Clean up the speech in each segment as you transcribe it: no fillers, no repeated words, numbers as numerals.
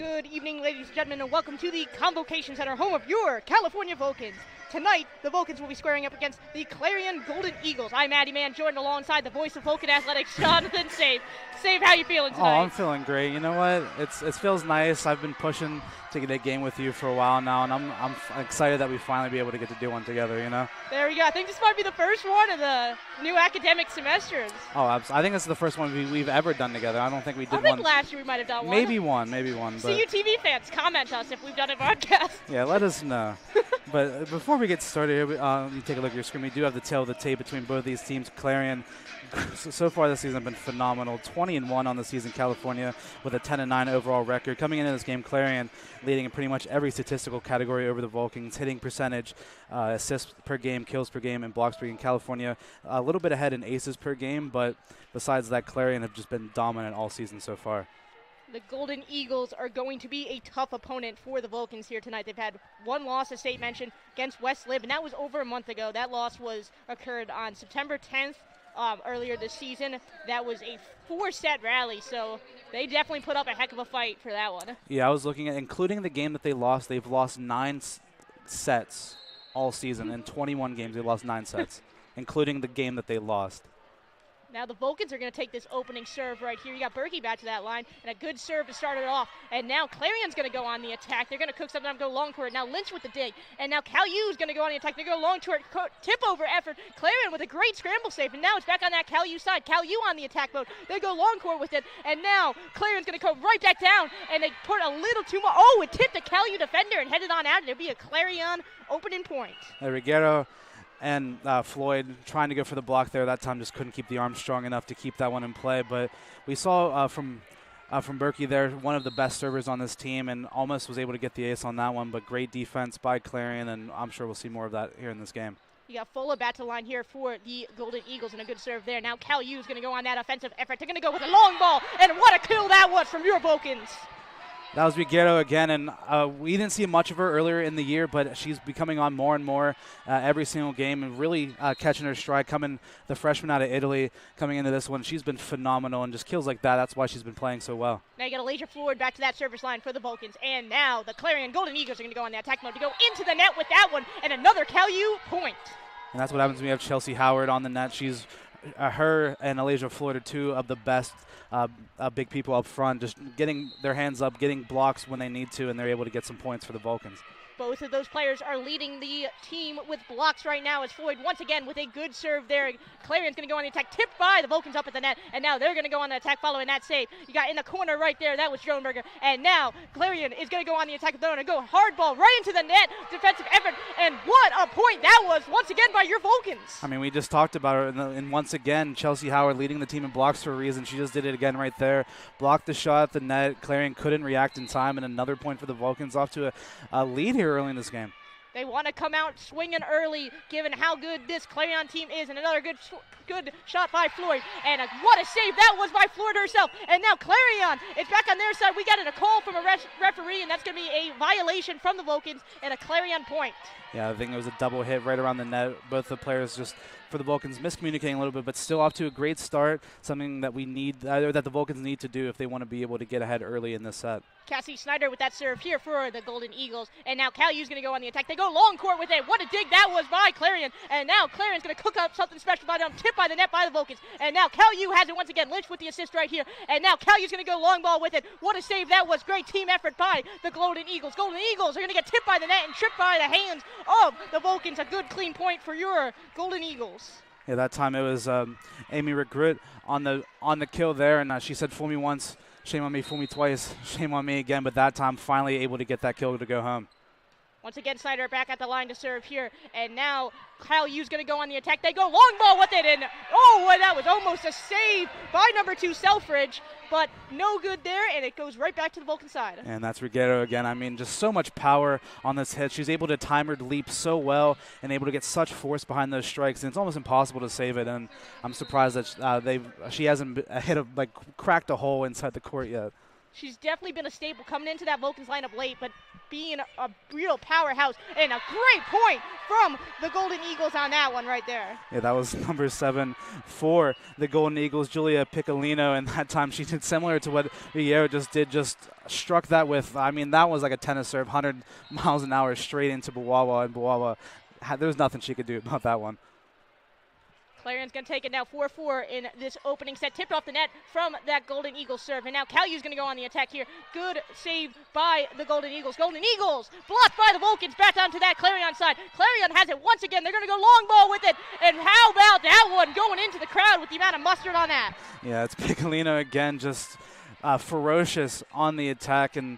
Good evening, ladies and gentlemen, and welcome to the Convocation Center, home of your California Vulcans. Tonight, the Vulcans will be squaring up against the Clarion Golden Eagles. I'm Maddie Mann, joined alongside the voice of Vulcan Athletics, Jonathan Save. Save, how you feeling tonight? Oh, I'm feeling great. You know what? It feels nice. I've been pushing to get a game with you for a while now, and I'm excited that we finally be able to get to do one together, you know? There we go. I think this might be the first one of the new academic semesters. Oh, I think it's the first one we've ever done together. I don't think we did one. I think last year we might have done one. Maybe one. But CUTV fans, comment us if we've done a broadcast. Yeah, let us know. But before we get started, you take a look at your screen. We do have the tail of the tape between both these teams. Clarion, so far this season, have been phenomenal. 20-1 on the season, California, with a 10-9 overall record. Coming into this game, Clarion leading in pretty much every statistical category over the Vulcans, hitting percentage, assists per game, kills per game, and blocks per game. California a little bit ahead in aces per game, but besides that, Clarion have just been dominant all season so far. The Golden Eagles are going to be a tough opponent for the Vulcans here tonight. They've had one loss, as State mentioned, against West Lib, and that was over a month ago. That loss occurred on September 10th earlier this season. That was a 4-set rally, so they definitely put up a heck of a fight for that one. Yeah, I was looking at, including the game that they lost, they've lost 9 sets all season. In 21 games, they lost 9 sets, including the game that they lost. Now the Vulcans are going to take this opening serve right here. You got Berkey back to that line, and a good serve to start it off. And now Clarion's going to go on the attack. They're going to cook something up, go long court. Now Lynch with the dig. And now Calu's going to go on the attack. They go long court, tip over effort. Clarion with a great scramble save. And now it's back on that Calu side. Calu on the attack mode. They go long court with it. And now Clarion's going to come right back down. And they put a little too much. Oh, it tipped the Calu defender and headed on out. And it'll be a Clarion opening point. Riguero and Floyd trying to go for the block there. That time just couldn't keep the arm strong enough to keep that one in play. But we saw from Berkey there, one of the best servers on this team, and almost was able to get the ace on that one. But great defense by Clarion, and I'm sure we'll see more of that here in this game. You got Fola back to the line here for the Golden Eagles, and a good serve there. Now Calu is going to go on that offensive effort. They're going to go with a long ball, and what a kill that was from your Vulcans. That was Riguero again, and we didn't see much of her earlier in the year, but she's becoming on more and more every single game and really catching her stride. The freshman out of Italy, coming into this one, she's been phenomenal and just kills like that. That's why she's been playing so well. Now you got Alasia Floyd back to that service line for the Vulcans, and now the Clarion Golden Eagles are going to go on the attack mode to go into the net with that one, and another Calu point. And that's what happens when we have Chelsea Howard on the net. She's her and Alasia Floyd are two of the best big people up front, just getting their hands up, getting blocks when they need to, and they're able to get some points for the Vulcans. Both of those players are leading the team with blocks right now as Floyd once again with a good serve there. Clarion's going to go on the attack, tipped by the Vulcans up at the net, and now they're going to go on the attack following that save. You got in the corner right there, that was Joenberger, and now Clarion is going to go on the attack. They're going to go hard ball right into the net, defensive effort, and what a point that was once again by your Vulcans. I mean, we just talked about it, and once again, Chelsea Howard leading the team in blocks for a reason. She just did it again right there. Blocked the shot at the net. Clarion couldn't react in time, and another point for the Vulcans, off to a lead here early in this game. They want to come out swinging early, given how good this Clarion team is, and another good shot by Floyd. And what a save that was by Floyd herself. And now Clarion is back on their side. We got a call from a referee, and that's going to be a violation from the Vulcans and a Clarion point. Yeah, I think it was a double hit right around the net. Both the players just, for the Vulcans, miscommunicating a little bit, but still off to a great start, something that we need, or that the Vulcans need to do if they want to be able to get ahead early in this set. Cassie Snyder with that serve here for the Golden Eagles. And now Calu's going to go on the attack. They go long court with it. What a dig that was by Clarion. And now Clarion's going to cook up something special by them. Tipped by the net by the Vulcans. And now Calu has it once again. Lynch with the assist right here. And now Calu's going to go long ball with it. What a save that was. Great team effort by the Golden Eagles. Golden Eagles are going to get tipped by the net and tripped by the hands of the Vulcans. A good clean point for your Golden Eagles. Yeah, that time it was Amy Regret on the kill there, and she said, "Fool me once, shame on me, fool me twice, shame on me again." But that time, finally able to get that kill to go home. Once again, Snyder back at the line to serve here, and now Kyle Yu's going to go on the attack. They go long ball with it, and oh, that was almost a save by number 2 Selfridge, but no good there, and it goes right back to the Vulcan side. And that's Riguero again. I mean, just so much power on this hit. She's able to time her leap so well and able to get such force behind those strikes, and it's almost impossible to save it. And I'm surprised that she hasn't cracked a hole inside the court yet. She's definitely been a staple coming into that Vulcans lineup late, but being a real powerhouse, and a great point from the Golden Eagles on that one right there. Yeah, that was number 7 for the Golden Eagles, Julia Piccolino, and that time she did similar to what Riero just did, just struck that with, I mean, that was like a tennis serve, 100 miles an hour straight into Buwawa, and Buwawa, there was nothing she could do about that one. Clarion's going to take it now 4-4 in this opening set. Tipped off the net from that Golden Eagles serve. And now CalU's going to go on the attack here. Good save by the Golden Eagles. Golden Eagles blocked by the Vulcans. Back onto that Clarion side. Clarion has it once again. They're going to go long ball with it. And how about that one going into the crowd with the amount of mustard on that? Yeah, it's Piccolino again, just ferocious on the attack. And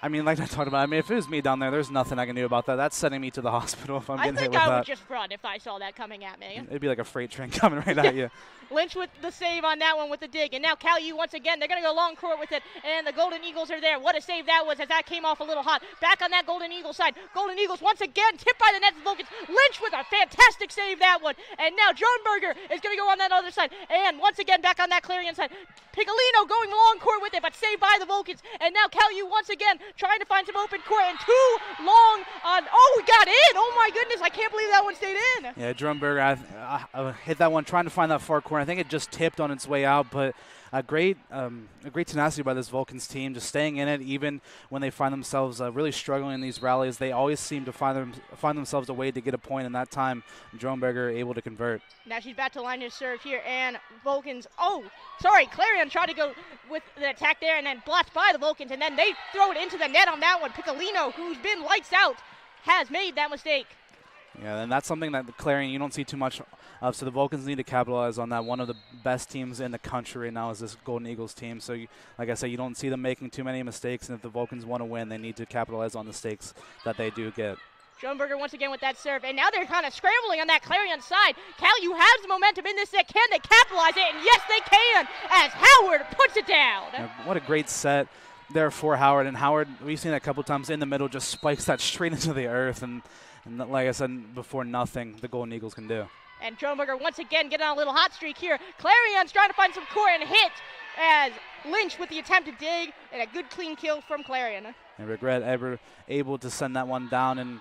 I mean, like I talked about, I mean, if it was me down there, there's nothing I can do about that. That's sending me to the hospital if I'm getting hit with that. I think I would just run if I saw that coming at me. It'd be like a freight train coming right at you. Lynch with the save on that one with the dig. And now CalU once again, they're going to go long court with it. And the Golden Eagles are there. What a save that was as that came off a little hot. Back on that Golden Eagles side. Golden Eagles once again tipped by the net. Vulcans. Lynch with a fantastic save that one. And now Joanberger is going to go on that other side. And once again back on that Clarion side. Piccolino going long court with it, but saved by the Vulcans. And now CalU once again trying to find some open court, and too long on, oh, we got in. Oh my goodness, I can't believe that one stayed in. Yeah, Joanberger hit that one trying to find that far corner. I think it just tipped on its way out, but a great tenacity by this Vulcans team, just staying in it even when they find themselves really struggling in these rallies. They always seem to find themselves a way to get a point, and that time Joanberger able to convert. Now she's back to line to serve here, and Vulcans, Clarion tried to go with the attack there and then blocked by the Vulcans, and then they throw it into the net on that one. Piccolino, who's been lights out, has made that mistake. Yeah, and that's something that the Clarion you don't see too much of, so the Vulcans need to capitalize on that. One of the best teams in the country right now is this Golden Eagles team. So, like I said, you don't see them making too many mistakes, and if the Vulcans want to win, they need to capitalize on the stakes that they do get. Joanberger once again with that serve, and now they're kind of scrambling on that Clarion side. CalU has the momentum in this set. Can they capitalize it? And yes, they can, as Howard puts it down. Yeah, what a great set there for Howard. And Howard, we've seen that a couple times in the middle, just spikes that straight into the earth. And like I said before, nothing the Golden Eagles can do. And Joanberger once again getting on a little hot streak here. Clarion's trying to find some court and hit as Lynch with the attempted dig, and a good clean kill from Clarion. And Regret ever able to send that one down. And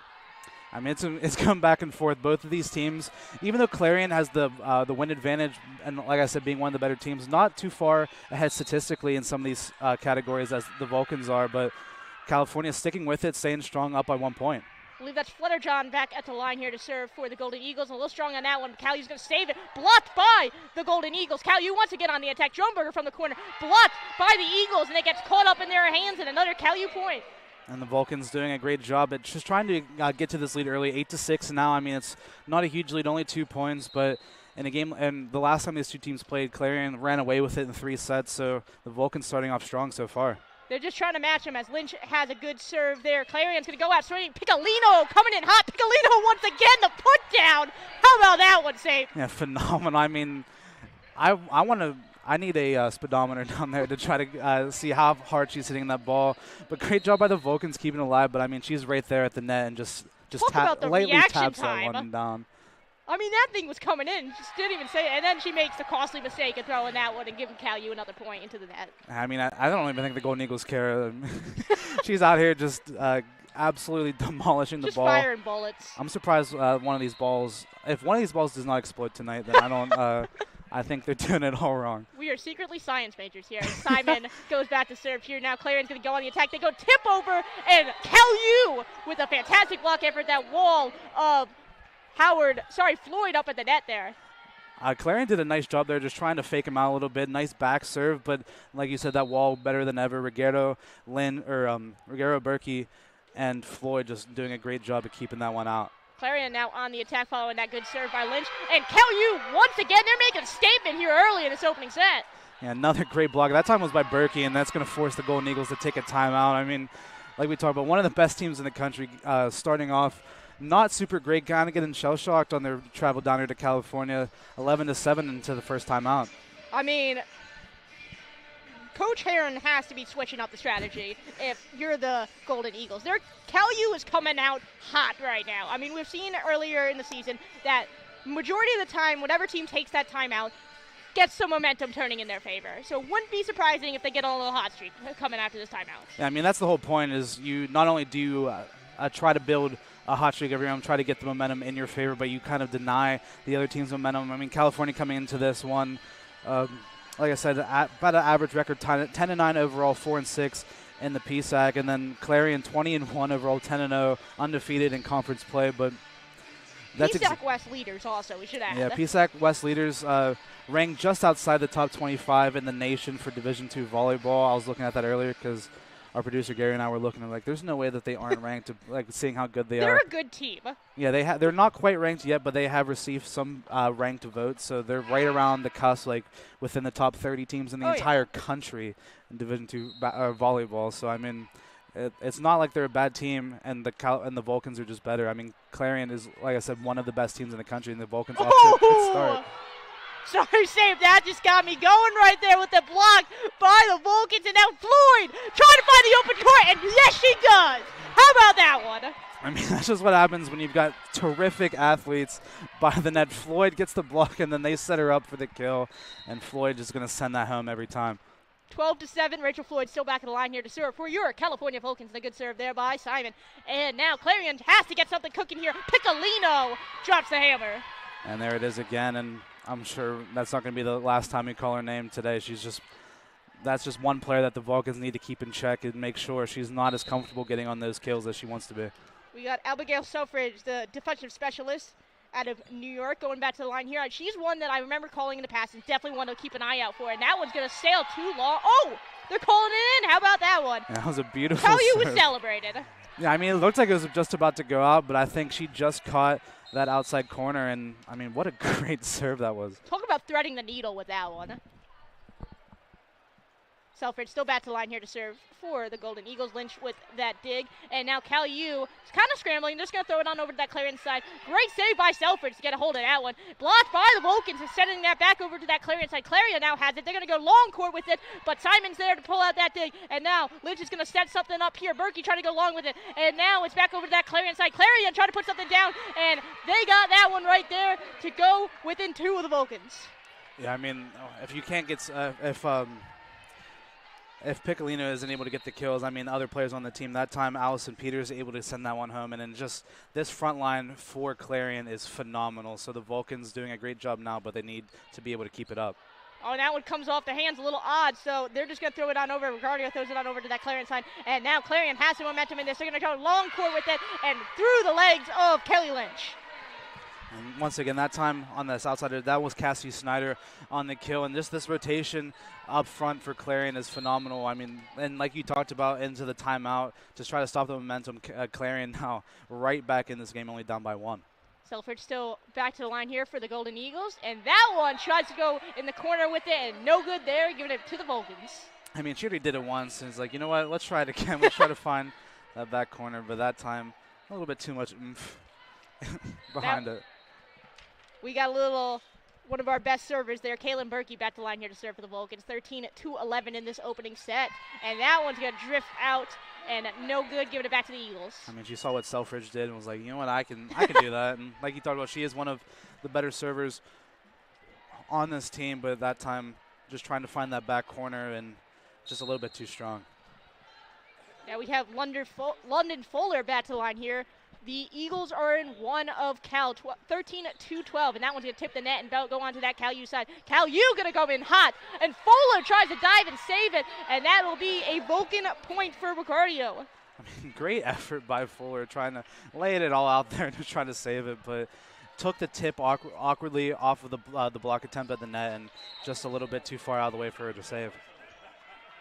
I mean, it's come back and forth. Both of these teams, even though Clarion has the win advantage, and like I said, being one of the better teams, not too far ahead statistically in some of these categories as the Vulcans are, but California sticking with it, staying strong up by 1 point. I believe that's Flutterjohn back at the line here to serve for the Golden Eagles. A little strong on that one. CalU's going to save it. Blocked by the Golden Eagles. CalU once again on the attack. Joanberger from the corner. Blocked by the Eagles, and it gets caught up in their hands, and another CalU point. And the Vulcans doing a great job at just trying to get to this lead early, 8-6 now. I mean, it's not a huge lead, only 2 points, but in a game, and the last time these two teams played, Clarion ran away with it in 3 sets, so the Vulcans starting off strong so far. They're just trying to match him as Lynch has a good serve there. Clarion's going to go out swinging. Piccolino coming in hot. Piccolino once again, the put down. How about that one, Save? Yeah, phenomenal. I mean, I need a speedometer down there to try to see how hard she's hitting that ball. But great job by the Vulcans keeping it alive. But, I mean, she's right there at the net and just lightly taps that one down. I mean, that thing was coming in. Just didn't even say it. And then she makes the costly mistake of throwing that one and giving CalU another point into the net. I mean, I don't even think the Golden Eagles care. She's out here just absolutely demolishing the ball. Just firing bullets. I'm surprised one of these balls, if one of these balls does not explode tonight, then I don't I think they're doing it all wrong. We are secretly science majors here. Simon goes back to serve here. Now Clarion's going to go on the attack. They go tip over, and CalU with a fantastic block effort. That wall of Floyd up at the net there. Clarion did a nice job there, just trying to fake him out a little bit. Nice back serve, but like you said, that wall better than ever. Ruggiero Berkey and Floyd just doing a great job of keeping that one out. Clarion now on the attack following that good serve by Lynch. And CalU, once again, they're making a statement here early in this opening set. Yeah, another great block. That time was by Berkey, and that's going to force the Golden Eagles to take a timeout. I mean, like we talked about, one of the best teams in the country starting off. Not super great, kind of getting shell-shocked on their travel down here to California, 11-7 into the first time out. I mean, Coach Heron has to be switching up the strategy if you're the Golden Eagles. CalU is coming out hot right now. I mean, we've seen earlier in the season that majority of the time, whatever team takes that timeout, gets some momentum turning in their favor. So wouldn't be surprising if they get on a little hot streak coming after this timeout. Yeah, I mean, that's the whole point is you not only do you try to build a hot streak every round, try to get the momentum in your favor, but you kind of deny the other team's momentum. I mean, California coming into this one, like I said, about an average record 10-9 overall, 4-6 in the PSAC, and then Clarion 20-1 overall, 10-0 undefeated in conference play. But that's PSAC West leaders also, we should add. Yeah, PSAC West leaders ranked just outside the top 25 in the nation for Division II volleyball. I was looking at that earlier because our producer Gary and I were looking at like, there's no way that they aren't ranked, like seeing how good they are. They're a good team. Yeah, they're not quite ranked yet, but they have received some ranked votes, so they're right around the cusp, like within the top 30 teams in the entire country in Division II volleyball. So I mean, it's not like they're a bad team, and the Vulcans are just better. I mean, Clarion is, like I said, one of the best teams in the country, and the Vulcans off to a good start. Sorry, Save, that just got me going right there with the block by the Vulcans, and now Floyd trying to find the open court, and yes, she does. How about that one? I mean, that's just what happens when you've got terrific athletes by the net. Floyd gets the block, and then they set her up for the kill, and Floyd is going to send that home every time. 12-7, Rachel Floyd still back in the line here to serve for your California Vulcans. A good serve there by Simon. And now Clarion has to get something cooking here. Piccolino drops the hammer. And there it is again, and I'm sure that's not going to be the last time we call her name today. That's just one player that the Vulcans need to keep in check and make sure she's not as comfortable getting on those kills as she wants to be. We got Abigail Selfridge, the defensive specialist out of New York, going back to the line here. She's one that I remember calling in the past and definitely want to keep an eye out for. And that one's going to sail too long. Oh, they're calling it in. How about that one? Yeah, that was a beautiful How you serve. was celebrated. Yeah, I mean, it looked like it was just about to go out, but I think she just caught that outside corner, and, I mean, what a great serve that was. Talk about threading the needle with that one. Selfridge still back to the line here to serve for the Golden Eagles. Lynch with that dig. And now Cal U is kind of scrambling. Just going to throw it on over to that Clarion side. Great save by Selfridge to get a hold of that one. Blocked by the Vulcans and sending that back over to that Clarion side. Clarion now has it. They're going to go long court with it, but Simon's there to pull out that dig. And now Lynch is going to set something up here. Berkey trying to go long with it. And now it's back over to that Clarion side. Clarion trying to put something down, and they got that one right there to go within two of the Vulcans. Yeah, I mean, if you can't get if Piccolino isn't able to get the kills, I mean, other players on the team, that time Allison Peters able to send that one home. And then just this front line for Clarion is phenomenal. So the Vulcans doing a great job now, but they need to be able to keep it up. Oh, and that one comes off the hands a little odd, so they're just going to throw it on over. Ricardo throws it on over to that Clarion side. And now Clarion has some momentum in this. They're going to go long court with it and through the legs of Kelly Lynch. And once again, that time on this outsider, that was Cassie Snyder on the kill. And just this rotation up front for Clarion is phenomenal. I mean, and like you talked about into the timeout, just try to stop the momentum. Clarion now right back in this game, only down by one. Selfridge still back to the line here for the Golden Eagles. And that one tries to go in the corner with it, and no good there, giving it to the Vulcans. I mean, she already did it once, and it's like, you know what, let's try it again. Let's try to find that back corner, but that time a little bit too much oomph behind it. We got one of our best servers there, Kaylin Berkey, back to the line here to serve for the Vulcans. 13-11 in this opening set. And that one's going to drift out and no good, giving it back to the Eagles. I mean, she saw what Selfridge did and was like, you know what, I can do that. And like you talked about, she is one of the better servers on this team, but at that time just trying to find that back corner and just a little bit too strong. Now we have London Fuller back to the line here. The Eagles are in one of Cal, 13-12, and that one's going to tip the net and go on to that Cal U side. Cal U going to go in hot, and Fuller tries to dive and save it, and that will be a Vulcan point for Ricardo. I mean, great effort by Fuller trying to lay it all out there and just trying to save it, but took the tip awkwardly off of the block attempt at the net and just a little bit too far out of the way for her to save.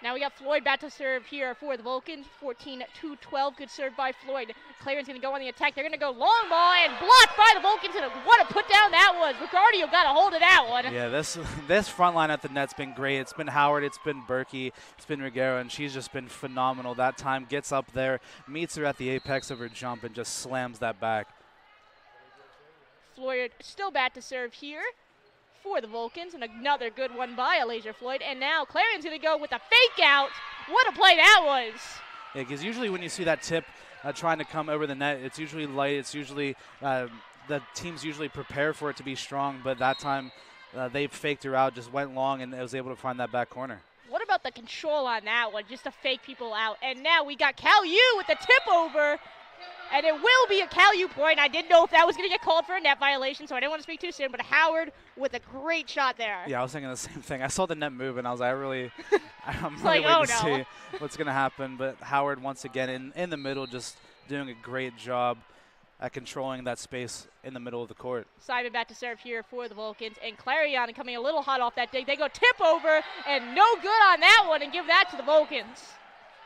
Now we got Floyd back to serve here for the Vulcans. 14-12. Good serve by Floyd. Clarion's going to go on the attack. They're going to go long ball and blocked by the Vulcans. And what a put down that was. Ricardo got a hold of that one. Yeah, this front line at the net's been great. It's been Howard, it's been Berkey, it's been Riguero, and she's just been phenomenal. That time gets up there, meets her at the apex of her jump, and just slams that back. Floyd still back to serve here for the Vulcans, and another good one by Alasia Floyd. And now Clarion's going to go with a fake out. What a play that was. Yeah, because usually when you see that tip trying to come over the net, it's usually light. It's usually the teams usually prepare for it to be strong, but that time they faked her out, just went long, and was able to find that back corner. What about the control on that one, just to fake people out? And now we got Cal U with the tip over, and it will be a Cal U point. I didn't know if that was going to get called for a net violation, so I didn't want to speak too soon, but Howard with a great shot there. Yeah, I was thinking the same thing. I saw the net move, and I was like, I'm really like, waiting to see what's going to happen. But Howard, once again, in the middle, just doing a great job at controlling that space in the middle of the court. Simon back to serve here for the Vulcans, and Clarion coming a little hot off that dig. They go tip over, and no good on that one, and give that to the Vulcans.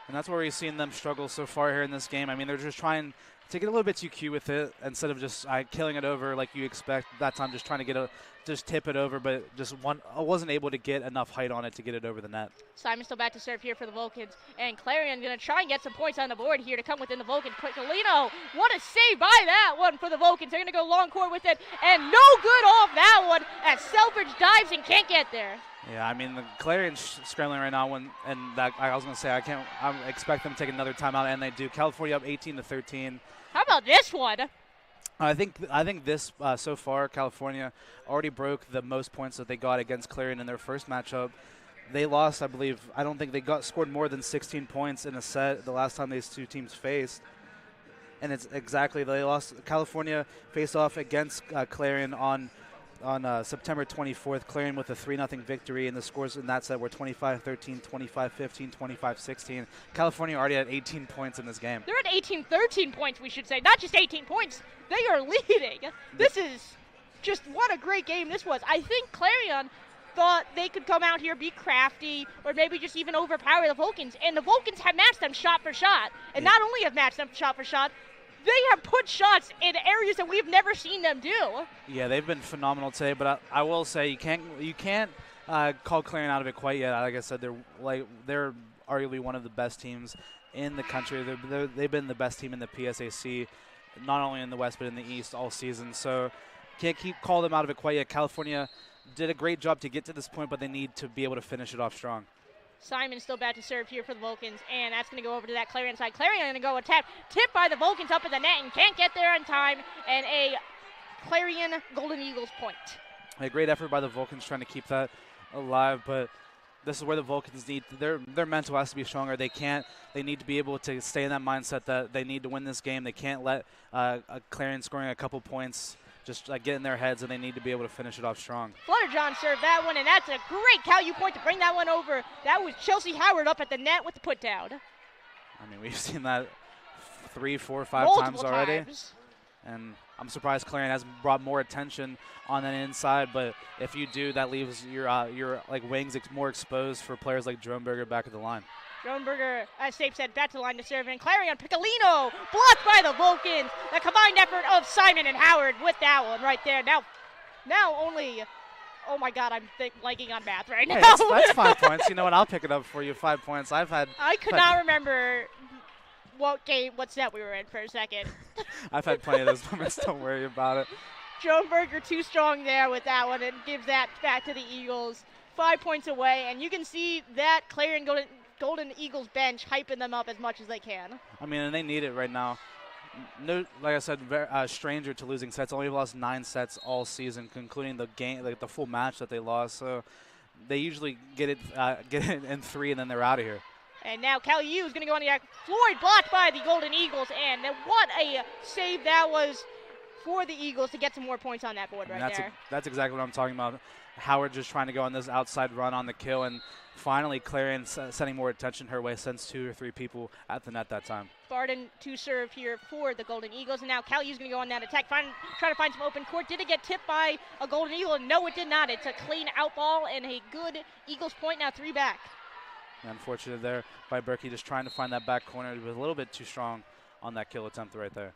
And that's where we've seen them struggle so far here in this game. I mean, they're just trying to get a little bit too cute with it instead of just killing it over like you expect. That time just trying to just tip it over, but I wasn't able to get enough height on it to get it over the net. Simon still back to serve here for the Vulcans, and Clarion going to try and get some points on the board here to come within the Vulcans. Piccolino, what a save by that one for the Vulcans. They're going to go long court with it, and no good off that one as Selfridge dives and can't get there. Yeah, I mean, the Clarion's scrambling right now, and that I was going to say I expect them to take another timeout, and they do. California up 18-13. How about this one? I think this so far, California already broke the most points that they got against Clarion in their first matchup. They lost, I believe. I don't think they scored more than 16 points in a set the last time these two teams faced. And it's exactly, they lost. California faced off against Clarion on September 24th. Clarion with a 3-0 victory, and the scores in that set were 25-13, 25-15, 25-16. California already had 18 points in this game. They're at 13 points, we should say. Not just 18 points. They are leading. This is just what a great game this was. I think Clarion thought they could come out here, be crafty, or maybe just even overpower the Vulcans. And the Vulcans have matched them shot for shot. And not only have matched them shot for shot, they have put shots in areas that we've never seen them do. Yeah, they've been phenomenal today, but I will say you can't call Clarion out of it quite yet. Like I said, they're arguably one of the best teams in the country. They've been the best team in the PSAC, not only in the West but in the East all season. So can't call them out of it quite yet. California did a great job to get to this point, but they need to be able to finish it off strong. Simon still back to serve here for the Vulcans, and that's going to go over to that Clarion side. Clarion going to go attack. Tip by the Vulcans up at the net and can't get there in time, and a Clarion Golden Eagles point. A great effort by the Vulcans trying to keep that alive, but this is where the Vulcans need their mental has to be stronger. They need to be able to stay in that mindset that they need to win this game. They can't let Clarion scoring a couple points just get in their heads, and they need to be able to finish it off strong. Flutterjohn served that one, and that's a great Cal U point to bring that one over. That was Chelsea Howard up at the net with the put down. I mean, we've seen that 3, 4, 5 Multiple times already. And I'm surprised Clarion hasn't brought more attention on that inside, but if you do, that leaves your wings more exposed for players like Dronberger back at the line. Dronberger, as Sape said, back to the line to serve, and Clarion Piccolino blocked by the Vulcans. The combined effort of Simon and Howard with that one right there. Now only, oh my God, I'm blanking on math right now. Hey, that's 5 points. You know what? I'll pick it up for you. 5 points. I could not remember what set we were in for a second. I've had plenty of those moments. Don't worry about it. Dronberger too strong there with that one, and gives that back to the Eagles. 5 points away, and you can see that Clarion Golden Eagles bench hyping them up as much as they can. I mean, and they need it right now. No, like I said, stranger to losing sets. Only lost 9 sets all season, including the game, the full match that they lost. So they usually get it in 3, and then they're out of here. And now Cal U is going to go on the act. Floyd blocked by the Golden Eagles, and what a save that was for the Eagles to get some more points on that board right there. That's exactly what I'm talking about. Howard just trying to go on this outside run on the kill, and finally Clarion sending more attention her way, sends 2 or 3 people at the net that time. Barden to serve here for the Golden Eagles, and now Cal U's going to go on that attack, try to find some open court. Did it get tipped by a Golden Eagle? No, it did not. It's a clean out ball and a good Eagles point, now 3 back. Unfortunate there by Berkey, just trying to find that back corner. It was a little bit too strong on that kill attempt right there.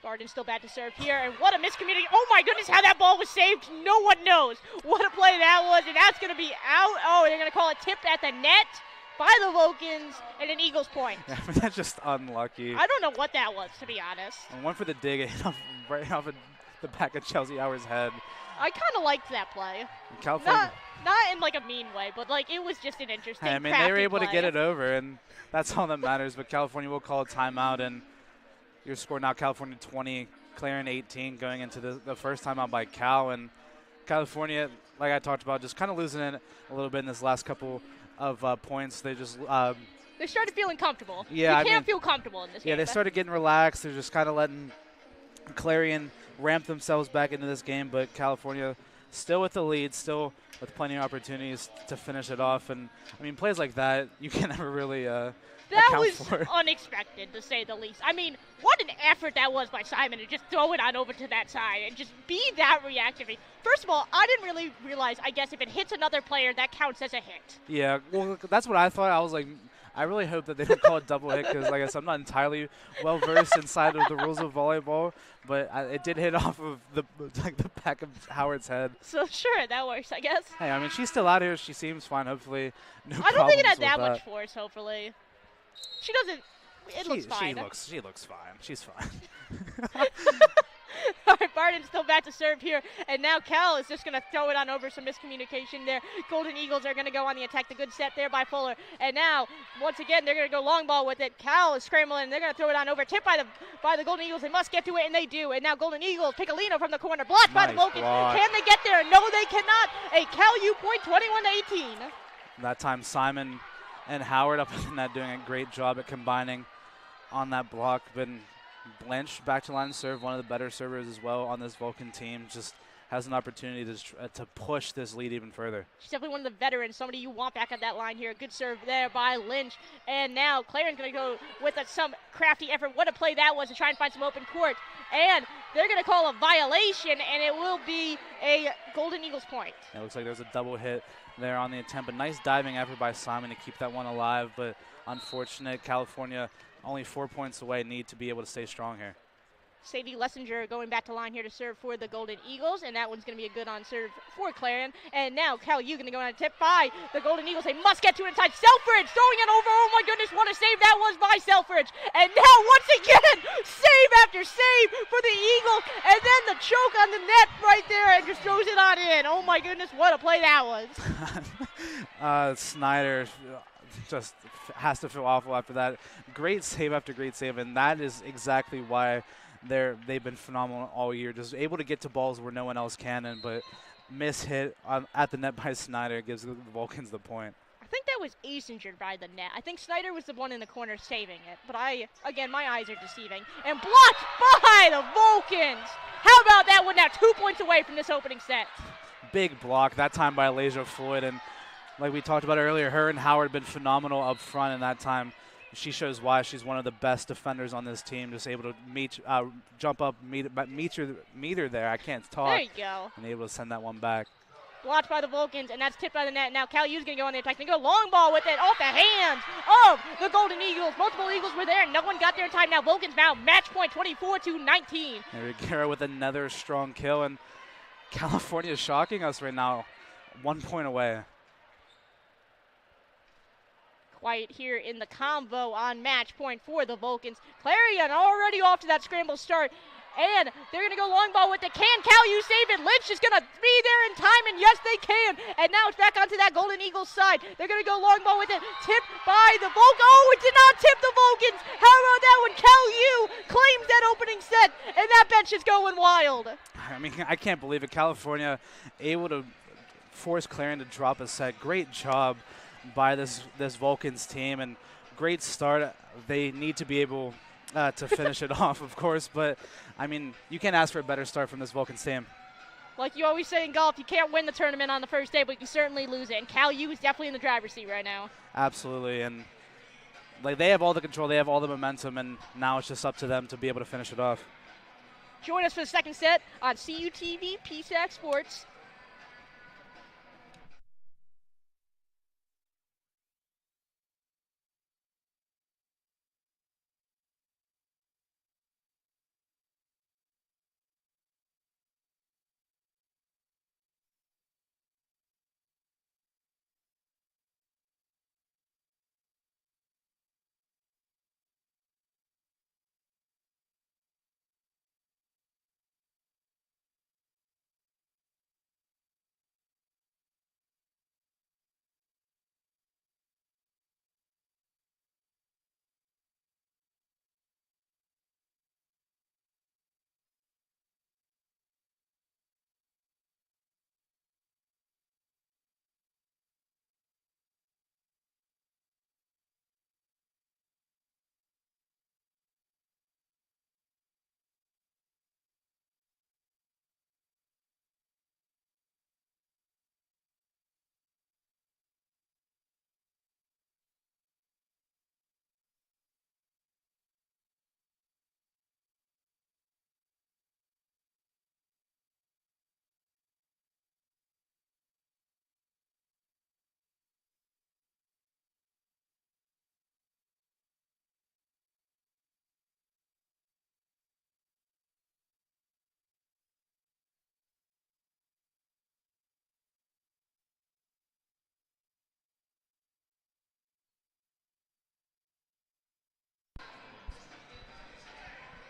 Barden still back to serve here, and what a miscommunication. Oh my goodness, how that ball was saved, no one knows. What a play that was, and that's going to be out. Oh, they're going to call it tipped at the net by the Vulcans, and an Eagles point. Yeah, I mean, that's just unlucky. I don't know what that was, to be honest. And one for the dig, it hit right off of the back of Chelsea Howard's head. I kind of liked that play. California. Not in like a mean way, but like it was just an interesting I mean, they were able play. to get it over, and that's all that matters. But California will call a timeout, and your score now California 20, Clarion 18, going into the first timeout by Cal. And California, like I talked about, just kind of losing it a little bit in this last couple of points. They just They started feeling comfortable. Yeah, you can't feel comfortable in this game. Yeah, they started getting relaxed. They're just kind of letting Clarion ramp themselves back into this game, but California still with the lead, still with plenty of opportunities to finish it off. And, I mean, plays like that, you can never really that account was for. unexpected, to say the least. I mean, what an effort that was by Simon to just throw it on over to that side and just be that reactive. First of all, I didn't really realize, I guess, if it hits another player, that counts as a hit. Yeah, well, that's what I thought. I was like, I really hope that they don't call it double hit because, like I said, I'm not entirely well versed inside of the rules of volleyball, but it did hit off of the back of Howard's head. So sure, that works, I guess. Hey, I mean, she's still out here. She seems fine. Hopefully, no problems. I don't think it had that with much force. Hopefully, she doesn't. It looks fine. She looks fine. She's fine. All right, Barton's still back to serve here, and now Cal is just going to throw it on over. Some miscommunication there. Golden Eagles are going to go on the attack. The good set there by Fuller, and now once again they're going to go long ball with it. Cal is scrambling. They're going to throw it on over. Tipped by the Golden Eagles. They must get to it, and they do. And now Golden Eagles Piccolino from the corner, blocked by the Vulcans. Can they get there? No, they cannot. A Cal U point, 21-18. That time Simon and Howard up in that doing a great job at combining on that block. Been Blanche back to line and serve, one of the better servers as well on this Vulcan team. Just has an opportunity to push this lead even further. She's definitely one of the veterans, somebody you want back at that line here. Good serve there by Lynch. And now Clarion's going to go with some crafty effort. What a play that was to try and find some open court. And they're going to call a violation, and it will be a Golden Eagles point. It looks like there's a double hit there on the attempt. A nice diving effort by Simon to keep that one alive, but unfortunate. California only 4 points away, need to be able to stay strong here. Sadie Lessinger going back to line here to serve for the Golden Eagles, and that one's going to be a good on serve for Clarion. And now Cal U going to go on a tip by the Golden Eagles. They must get to it inside. Selfridge throwing it over. Oh my goodness, what a save that was by Selfridge. And now once again, save after save for the Eagles, and then the choke on the net right there and just throws it on in. Oh my goodness, what a play that was. Snyder just has to feel awful after that. Great save after great save, and that is exactly why they've been phenomenal all year. Just able to get to balls where no one else can, but miss hit at the net by Snyder gives the Vulcans the point. I think that was ace injured by the net. I think Snyder was the one in the corner saving it, but again, my eyes are deceiving. And blocked by the Vulcans. How about that one now? 2 points away from this opening set. Big block, that time by Alasia Floyd, and like we talked about earlier, her and Howard have been phenomenal up front in that time. She shows why she's one of the best defenders on this team, just able to jump up, meet her there. I can't talk. There you go. And able to send that one back. Blocked by the Vulcans, and that's tipped by the net. Now Cal U's going to go on the attack. They go long ball with it off the hands of the Golden Eagles. Multiple Eagles were there. No one got there in time. Now Vulcans now match point 24-19. Riguera with another strong kill, and California is shocking us right now. 1 point away. Quiet here in the convo on match point for the Vulcans. Clarion already off to that scramble start, and they're going to go long ball with it. Can Cal U save it? Lynch is going to be there in time, and yes, they can. And now it's back onto that Golden Eagles side. They're going to go long ball with it. Tipped by the Vulcans. Oh, it did not tip the Vulcans. How about that one? Cal U claims that opening set, and that bench is going wild. I mean, I can't believe it. California able to force Clarion to drop a set. Great job by this Vulcans team, and great start. They need to be able to finish it off, of course, but I mean, you can't ask for a better start from this Vulcans team. Like you always say in golf, you can't win the tournament on the first day, but you can certainly lose it, and Cal U is definitely in the driver's seat right now. Absolutely, and like they have all the control, they have all the momentum, and now it's just up to them to be able to finish it off. Join us for the second set on CUTV PSAC Sports.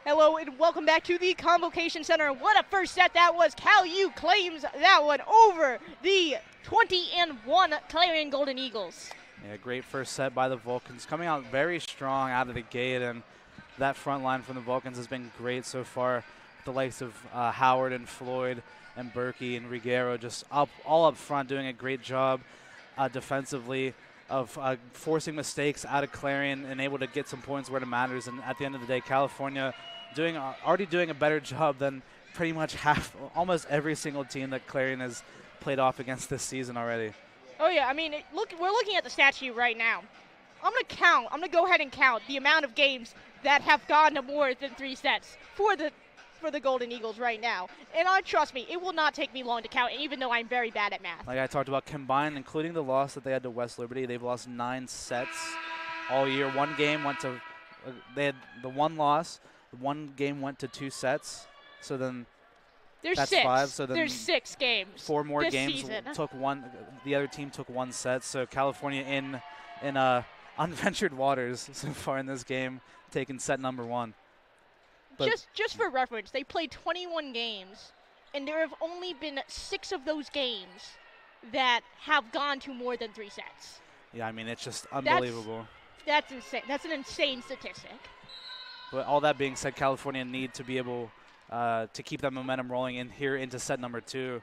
Hello and welcome back to the Convocation Center. What a first set that was. Cal U claims that one over the 20-1 Clarion Golden Eagles. Yeah, great first set by the Vulcans. Coming out very strong out of the gate, and that front line from the Vulcans has been great so far. The likes of Howard and Floyd and Berkey and Riguero just all up front doing a great job defensively of forcing mistakes out of Clarion and able to get some points where it matters. And at the end of the day, California already doing a better job than pretty much almost every single team that Clarion has played off against this season already. Oh yeah, I mean, we're looking at the stat sheet right now. I'm gonna go ahead and count the amount of games that have gone to more than 3 sets for the Golden Eagles right now. And trust me, it will not take me long to count, even though I'm very bad at math. Like I talked about, combined, including the loss that they had to West Liberty, they've lost 9 sets all year. One game went to, they had the one loss. One game went to 2 sets. So then there's that's 6. 5. So then there's 6 games. 4 more this games season. took one. The other team took 1 set. So California in unventured waters so far in this game, taking set number 1. But just for reference, they played 21 games, and there have only been 6 of those games that have gone to more than 3 sets. Yeah, I mean, it's just unbelievable. That's insane. That's an insane statistic. But all that being said, California need to be able to keep that momentum rolling in here into set number 2.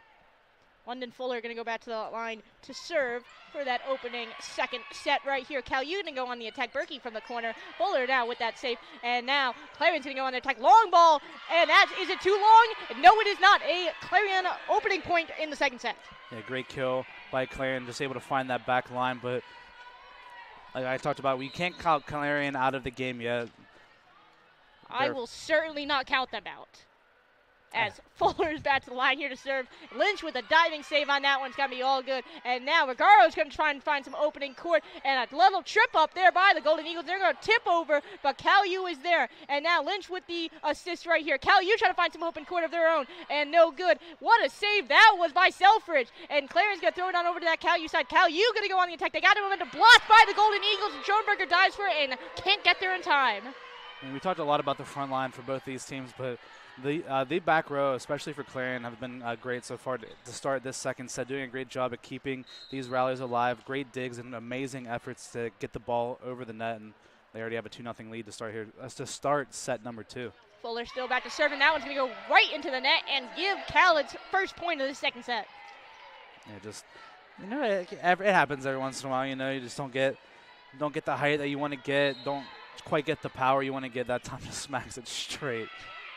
London Fuller going to go back to the line to serve for that opening second set right here. Cal U going to go on the attack. Berkey from the corner. Fuller now with that save. And now Clarion's going to go on the attack. Long ball. And is it too long? No, it is not. A Clarion opening point in the second set. Yeah, great kill by Clarion. Just able to find that back line. But like I talked about, we can't count Clarion out of the game yet. I will certainly not count them out. As Fuller's back to the line here to serve. Lynch with a diving save on that one's going to be all good. And now Regaro's going to try and find some opening court. And a little trip up there by the Golden Eagles. They're going to tip over, but Cal U is there. And now Lynch with the assist right here. Cal U trying to find some open court of their own. And no good. What a save that was by Selfridge. And Clarion's going to throw it on over to that Cal U side. Cal U going to go on the attack. They got him into blocked by the Golden Eagles. And Schoenberger dives for it and can't get there in time. And we talked a lot about the front line for both these teams, but the back row, especially for Clarion, have been great so far to start this second set, doing a great job at keeping these rallies alive. Great digs and amazing efforts to get the ball over the net, and they already have a 2-0 lead to start here. To start set number 2. Fuller still back to serve, and that one's going to go right into the net and give Cal its first point of the second set. Yeah, just it happens every once in a while. You just don't get the height that you want to get. Don't quite get the power you want to get. That time just smacks it straight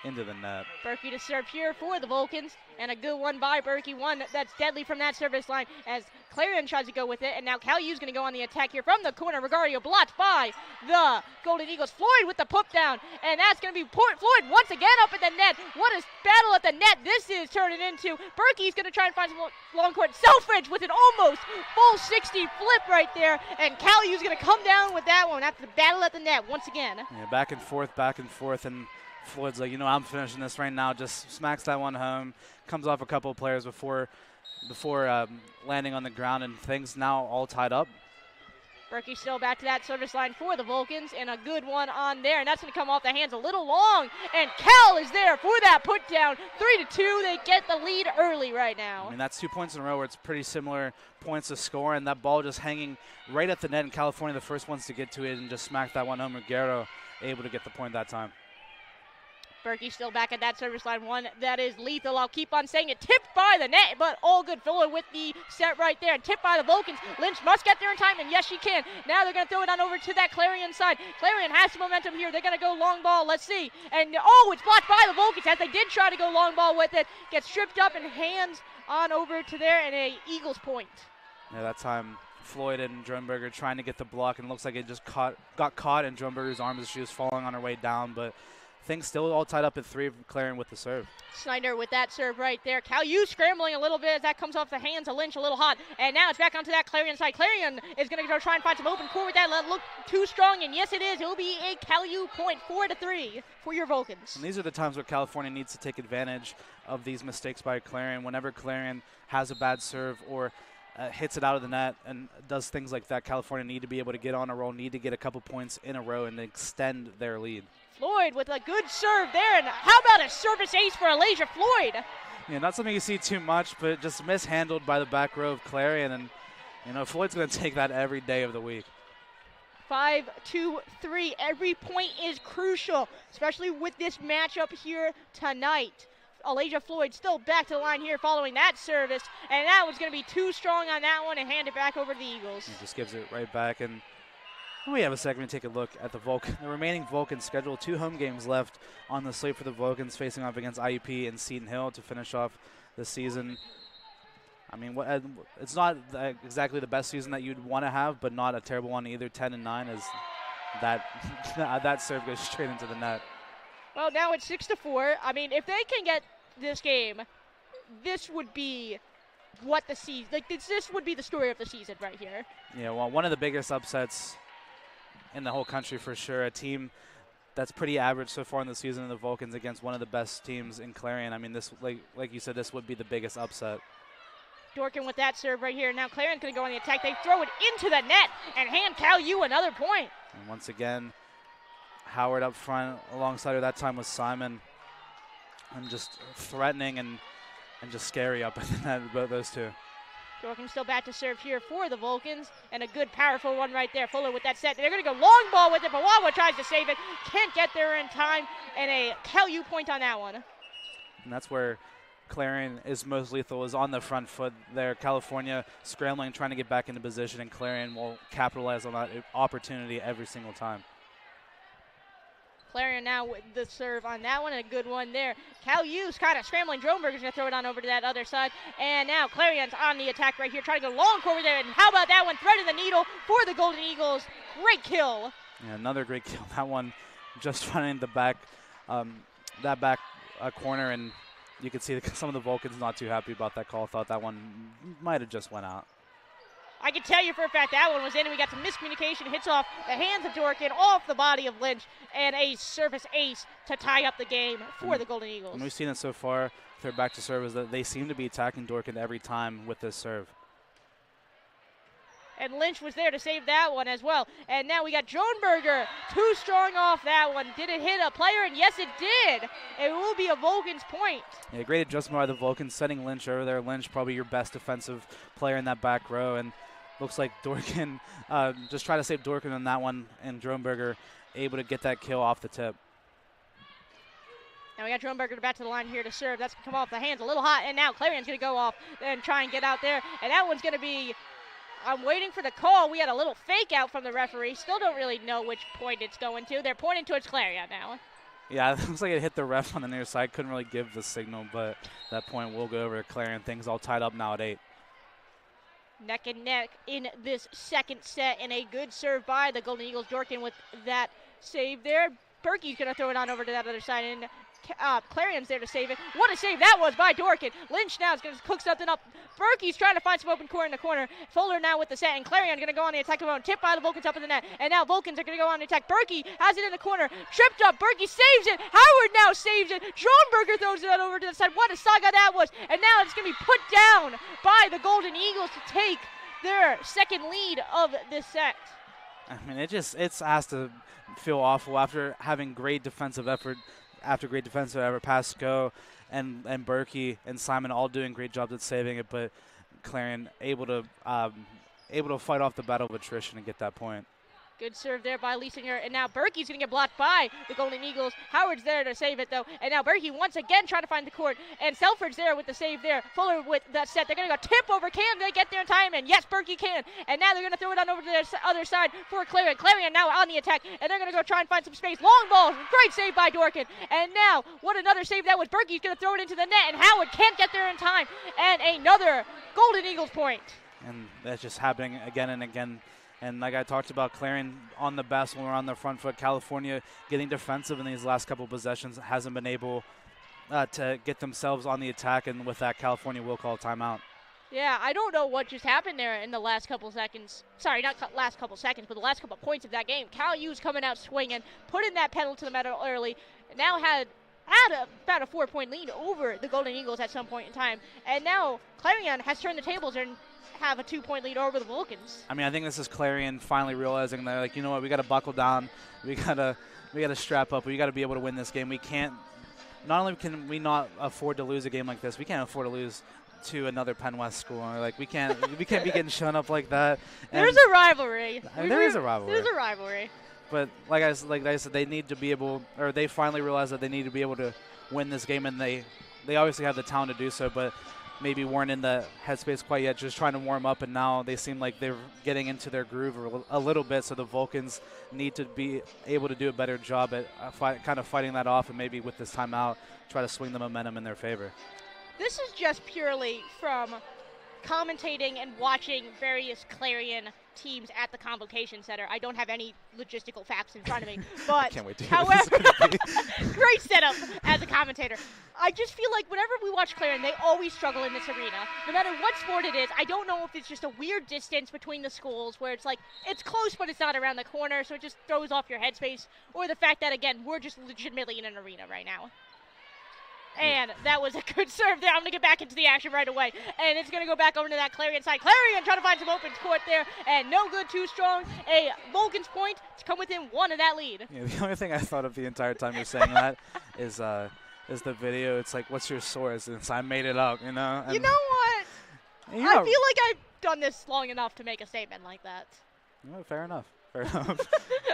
into the net. Berkey to serve here for the Vulcans, and a good one by Berkey, one that's deadly from that service line as Clarion tries to go with it, and now Cal U's going to go on the attack here from the corner. Regario blocked by the Golden Eagles. Floyd with the put down, and that's going to be Floyd once again up at the net. What a battle at the net this is turning into. Berkey's going to try and find some long court. Selfridge with an almost full 60 flip right there, and Cal U's going to come down with that one. That's the battle at the net once again. Yeah, back and forth, and Floyd's like, I'm finishing this right now. Just smacks that one home. Comes off a couple of players before landing on the ground, and things now all tied up. Berkey still back to that service line for the Vulcans, and a good one on there, and that's going to come off the hands a little long, and Cal is there for that put down. 3-2, they get the lead early right now. I mean, that's 2 points in a row where it's pretty similar points to score, and that ball just hanging right at the net, and California the first ones to get to it and just smack that one home. Riguero able to get the point that time. Berkey still back at that service line, one that is lethal. I'll keep on saying it. Tipped by the net, but all good. Fuller with the set right there. Tipped by the Vulcans. Lynch must get there in time, and yes, she can. Now they're going to throw it on over to that Clarion side. Clarion has some momentum here. They're going to go long ball. Let's see. And, it's blocked by the Vulcans as they did try to go long ball with it. Gets stripped up and hands on over to there, and a Eagles point. Yeah, that time Floyd and Dronberger trying to get the block, and it looks like it just got caught in Dronberger's arms as she was falling on her way down, but things still all tied up at 3 of Clarion with the serve. Snyder with that serve right there. Cal U scrambling a little bit as that comes off the hands of Lynch a little hot. And now it's back onto that Clarion side. Clarion is going to go try and find some open court with that. Let look too strong, and yes it is. It will be a Cal U point, 4-3 for your Vulcans. And these are the times where California needs to take advantage of these mistakes by Clarion. Whenever Clarion has a bad serve or hits it out of the net and does things like that, California need to be able to get on a roll, need to get a couple points in a row and extend their lead. Floyd with a good serve there, and how about a service ace for Alasia Floyd? Yeah, not something you see too much, but just mishandled by the back row of Clarion, and Floyd's going to take that every day of the week. 5-2-3. Every point is crucial, especially with this matchup here tonight. Alasia Floyd still back to the line here following that service, and that was going to be too strong on that one and hand it back over to the Eagles. He just gives it right back, and we have a second to take a look at the remaining Vulcans schedule. 2 home games left on the slate for the Vulcans, facing off against IUP and Seton Hill to finish off the season. I mean, it's not exactly the best season that you'd want to have, but not a terrible one either. 10-9 as that serve goes straight into the net. Well, now it's 6-4. I mean, if they can get this game, this would be what the season, this would be the story of the season right here. Yeah, well, one of the biggest upsets in the whole country for sure. A team that's pretty average so far in the season, the Vulcans, against one of the best teams in Clarion. I mean, this, like you said, this would be the biggest upset. Dorkin with that serve right here. Now Clarion's going to go on the attack. They throw it into the net and hand Cal U another point. And once again, Howard up front alongside her. That time was Simon. And just threatening and just scary up in the net, both those two. Dorkin still back to serve here for the Vulcans, and a good, powerful one right there. Fuller with that set. They're going to go long ball with it, but Wawa tries to save it. Can't get there in time, and a Cal U point on that one. And that's where Clarion is most lethal, is on the front foot there. California scrambling, trying to get back into position, and Clarion will capitalize on that opportunity every single time. Clarion now with the serve on that one, and a good one there. Cal U's kind of scrambling. Droneberger's going to throw it on over to that other side. And now Clarion's on the attack right here, trying to go long court there. And how about that one? Threading the needle for the Golden Eagles. Great kill. Yeah, another great kill. That one just running the back, that back corner, and you could see some of the Vulcans not too happy about that call. Thought that one might have just went out. I can tell you for a fact that one was in, and we got some miscommunication. Hits off the hands of Dorkin, off the body of Lynch, and a service ace to tie up the game for the Golden Eagles. And we've seen it so far, third back to serve, is that they seem to be attacking Dorkin every time with this serve. And Lynch was there to save that one as well. And now we got Droneberger, too strong off that one. Did it hit a player? And yes, it did. It will be a Vulcans point. Yeah, great adjustment by the Vulcans, setting Lynch over there. Lynch, probably your best defensive player in that back row. And looks like Dorkin, just try to save Dorkin on that one, and Droneberger able to get that kill off the tip. Now we got Droneberger back to the line here to serve. That's going to come off the hands a little hot, and now Clarion's going to go off and try and get out there. And that one's going to be, I'm waiting for the call. We had a little fake out from the referee. Still don't really know which point it's going to. They're pointing towards Clarion now. Yeah, it looks like it hit the ref on the near side. Couldn't really give the signal, but that point will go over to Clarion. Things all tied up now at 8. Neck and neck in this second set, and a good serve by the Golden Eagles. Dorkin with that save there. Berkey's going to throw it on over to that other side, and Clarion's there to save it. What a save that was by Dorkin. Lynch now is going to cook something up. Berkey's trying to find some open court in the corner. Fuller now with the set, and Clarion going to go on the attack of his own. Tipped by the Vulcans up in the net, and now Vulcans are going to go on the attack. Berkey has it in the corner. Tripped up. Berkey saves it. Howard now saves it. Droneberger throws it over to the side. What a saga that was. And now it's going to be put down by the Golden Eagles to take their second lead of this set. I mean, it has to feel awful after having great defensive effort. After great defensive effort, Pasco and Berkey and Simon all doing great jobs at saving it, but Clarion able to fight off the battle of attrition and get that point. Good serve there by Liesinger, and now Berkey's going to get blocked by the Golden Eagles. Howard's there to save it, though, and now Berkey once again trying to find the court, and Selford's there with the save there. Fuller with that set. They're going to go tip over. Can they get there in time? And yes, Berkey can. And now they're going to throw it on over to the other side for Clarion. Clarion now on the attack, and they're going to go try and find some space. Long ball. Great save by Dorkin. And now, what another save that was. Berkey's going to throw it into the net, and Howard can't get there in time. And another Golden Eagles point. And that's just happening again and again. And like I talked about, Clarion on the best when we're on the front foot. California getting defensive in these last couple possessions, hasn't been able to get themselves on the attack, and with that, California will call a timeout. Yeah, I don't know what just happened there in the last couple seconds. Sorry, not last couple seconds, but the last couple points of that game. Cal U's coming out swinging, putting that pedal to the metal early, now had about a 4-point lead over the Golden Eagles at some point in time. And now Clarion has turned the tables, and have a 2-point lead over the Vulcans. I mean, I think this is Clarion finally realizing that, like, you know what, we got to buckle down. We gotta strap up. We got to be able to win this game. We can't. Not only can we not afford to lose a game like this, we can't afford to lose to another Penn West school. Like, we can't be getting shown up like that. And there's a rivalry. I mean, there is a rivalry. There's a rivalry. But like I said, they need to be able, or they finally realized that they need to be able to win this game, and they obviously have the talent to do so, but maybe weren't in the headspace quite yet, just trying to warm up, and now they seem like they're getting into their groove a little bit, so the Vulcans need to be able to do a better job at kind of fighting that off, and maybe with this timeout, try to swing the momentum in their favor. This is just purely from commentating and watching various Clarion teams at the Convocation Center. I don't have any logistical facts in front of me, but can't wait to however, great setup as a commentator. I just feel like whenever we watch Clarion, they always struggle in this arena. No matter what sport it is, I don't know if it's just a weird distance between the schools where it's like, it's close but it's not around the corner, so it just throws off your headspace, or the fact that, again, we're just legitimately in an arena right now. And that was a good serve there. I'm going to get back into the action right away. And it's going to go back over to that Clarion side. Clarion trying to find some open court there. And no good, too strong. A Vulcans point to come within one of that lead. Yeah, the only thing I thought of the entire time you're saying that is the video. It's like, what's your source? And so I made it up, you know? And you know what? I feel like I've done this long enough to make a statement like that. Well, fair enough. Fair enough.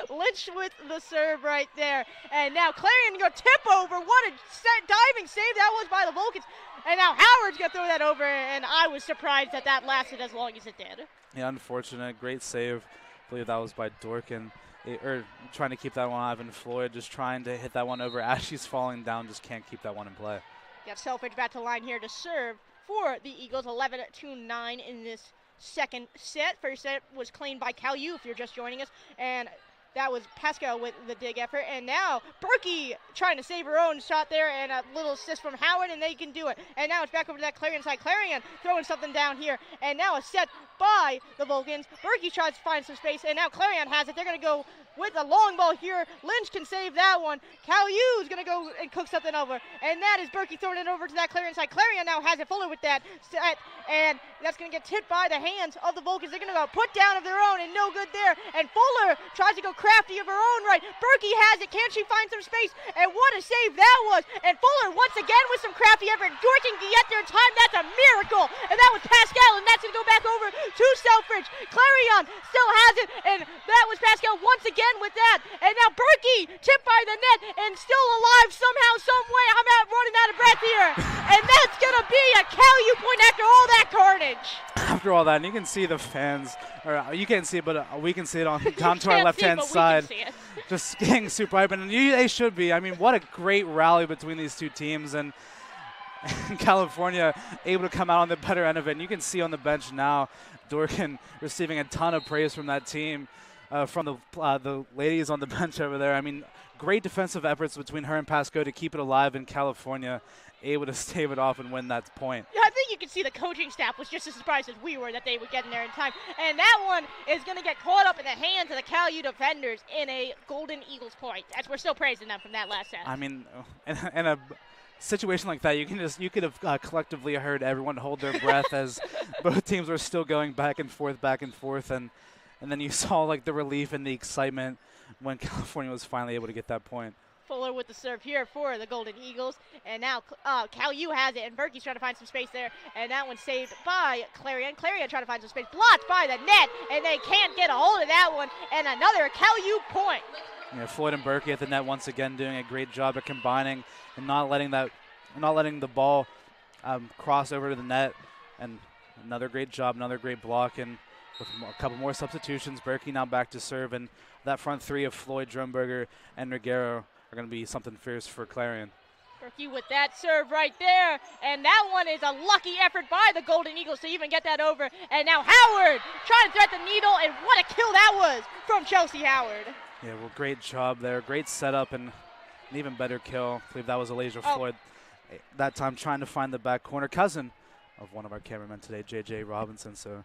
Lynch with the serve right there. And now Clarion going to tip over. What a diving save that was by the Vulcans. And now Howard's going to throw that over, and I was surprised that that lasted as long as it did. Yeah, unfortunate. Great save. I believe that was by Dorkin. Or trying to keep that one alive, and Floyd just trying to hit that one over as she's falling down, just can't keep that one in play. Got Selfridge back to line here to serve for the Eagles, 11-9 in this second set. First set was claimed by Cal U, if you're just joining us, and that was Pascal with the dig effort. And now Berkey trying to save her own shot there, and a little assist from Howard, and they can do it. And now it's back over to that Clarion side. Clarion throwing something down here, and now a set by the Vulcans. Berkey tries to find some space, and now Clarion has it. They're going to go with a long ball here. Lynch can save that one. Cal-U's going to go and cook something over, and that is Berkey throwing it over to that Clarion side. Clarion now has it. Fuller with that set, and that's going to get tipped by the hands of the Vulcans. They're going to go put down of their own, and no good there. And Fuller tries to go crafty of her own right. Berkey has it. Can she find some space? And what a save that was. And Fuller once again with some crafty effort. Dorkin can get there in time. That's a miracle. And that was Pascal, and that's going to go back over to Selfridge. Clarion still has it, and that was Pascal once again with that. And now Berkey tipped by the net and still alive somehow, some way. I'm out running out of breath here. And that's going to be a Cal-U point after all that carnage. After all that, and you can see the fans, or you can't see it, but we can see it on down to our left-hand side. Just getting super hype, and they should be. I mean, what a great rally between these two teams, and California able to come out on the better end of it. And you can see on the bench now, Dorkin receiving a ton of praise from that team, from the ladies on the bench over there. I mean, great defensive efforts between her and Pasco to keep it alive in California, able to stave it off and win that point. Yeah, I think you can see the coaching staff was just as surprised as we were that they would get in there in time. And that one is going to get caught up in the hands of the Cal-U defenders in a Golden Eagles point, as we're still praising them from that last set. I mean, in a situation like that, you could have collectively heard everyone hold their breath as both teams were still going back and forth, and then you saw like the relief and the excitement when California was finally able to get that point. Fuller with the serve here for the Golden Eagles, and now Cal-U has it, and Berkey's trying to find some space there, and that one's saved by Clarion. Clarion trying to find some space, blocked by the net, and they can't get a hold of that one, and another Cal-U point. Yeah, Floyd and Berkey at the net once again doing a great job of combining and not letting the ball cross over to the net, and another great job, another great block, and with a couple more substitutions, Berkey now back to serve, and that front three of Floyd, Drumberger, and Reguero are going to be something fierce for Clarion. Berkey with that serve right there, and that one is a lucky effort by the Golden Eagles to even get that over. And now Howard trying to thread the needle, and what a kill that was from Chelsea Howard. Yeah, well, great job there. Great setup and an even better kill. I believe that was Elijah Floyd that time trying to find the back corner. Cousin of one of our cameramen today, J.J. Robinson. So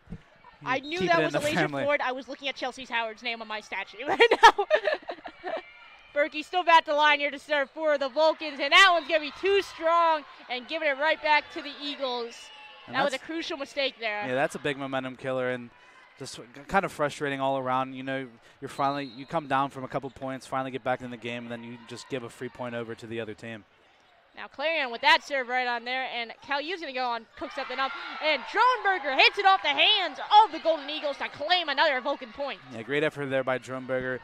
I knew that was Elijah Floyd. I was looking at Chelsea Howard's name on my statue right now. Berkey still back to line here to serve for the Vulcans, and that one's going to be too strong and giving it right back to the Eagles. And that was a crucial mistake there. Yeah, that's a big momentum killer, and just kind of frustrating all around. You know, you come down from a couple points, finally get back in the game, and then you just give a free point over to the other team. Now Clarion with that serve right on there, and Calu's going to go on, cook something up, and Dronberger hits it off the hands of the Golden Eagles to claim another Vulcan point. Yeah, great effort there by Dronberger,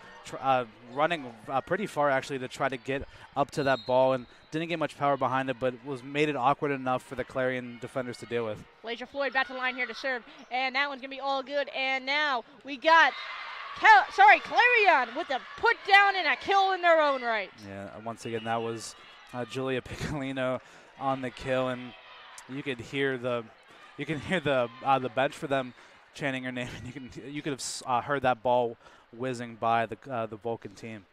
running pretty far actually to try to get up to that ball, and didn't get much power behind it, but made it awkward enough for the Clarion defenders to deal with. Laser Floyd back to the line here to serve, and that one's going to be all good, and now we got Clarion with a put down and a kill in their own right. Yeah, once again, that was Julia Piccolino on the kill, and you could hear the bench for them chanting her name, and you could have heard that ball whizzing by the Vulcan team.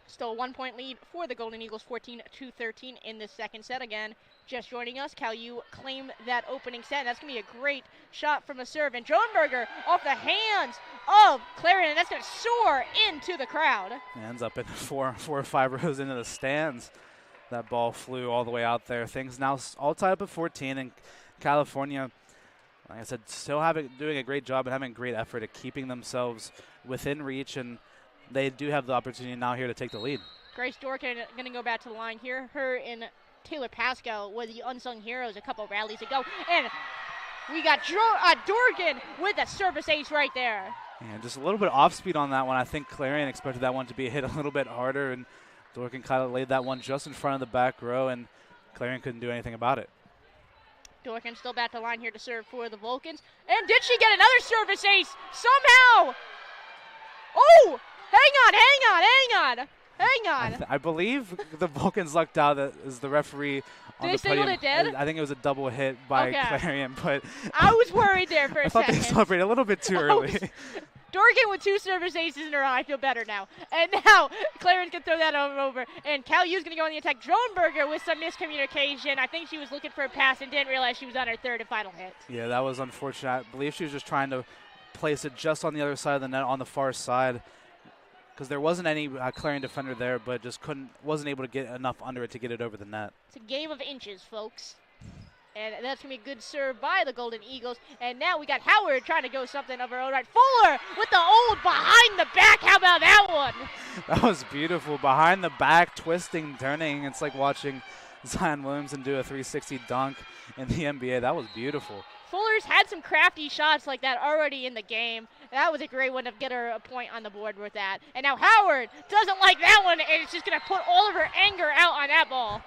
Still a 1 point lead for the Golden Eagles, 14-13 in the second set. Again, just joining us, Calu claimed that opening set. That's going to be a great shot from a serve. And Dronberger off the hands of Clarion, and that's going to soar into the crowd. It ends up in four or five rows into the stands. That ball flew all the way out there. Things now all tied up at 14, and California, like I said, still doing a great job and having great effort at keeping themselves within reach, and they do have the opportunity now here to take the lead. Grace Dorkin going to go back to the line here. Her and Taylor Pascal were the unsung heroes a couple rallies ago. And we got Dorkin with a service ace right there. And just a little bit off speed on that one. I think Clarion expected that one to be hit a little bit harder, and Dorkin kind of laid that one just in front of the back row, and Clarion couldn't do anything about it. Dorkin still back to the line here to serve for the Vulcans. And did she get another service ace somehow? Oh! Hang on. I believe the Vulcans lucked out as the referee on the podium. Did they signal it dead? I think it was a double hit by Clarion, but I was worried there for a second. I thought they celebrated a little bit too early. Dorkin with 2 service aces in a row. I feel better now. And now Clarion can throw that over. And Calu's going to go on the attack. Dronberger with some miscommunication. I think she was looking for a pass and didn't realize she was on her third and final hit. Yeah, that was unfortunate. I believe she was just trying to place it just on the other side of the net on the far side, because there wasn't any Clarion defender there, but just wasn't able to get enough under it to get it over the net. It's a game of inches, folks. And that's going to be a good serve by the Golden Eagles. And now we got Howard trying to go something of her own right. Fuller with the old behind the back. How about that one? That was beautiful. Behind the back, twisting, turning. It's like watching Zion Williamson do a 360 dunk in the NBA. That was beautiful. Fuller's had some crafty shots like that already in the game. That was a great one to get her a point on the board with that. And now Howard doesn't like that one, and it's just going to put all of her anger out on that ball.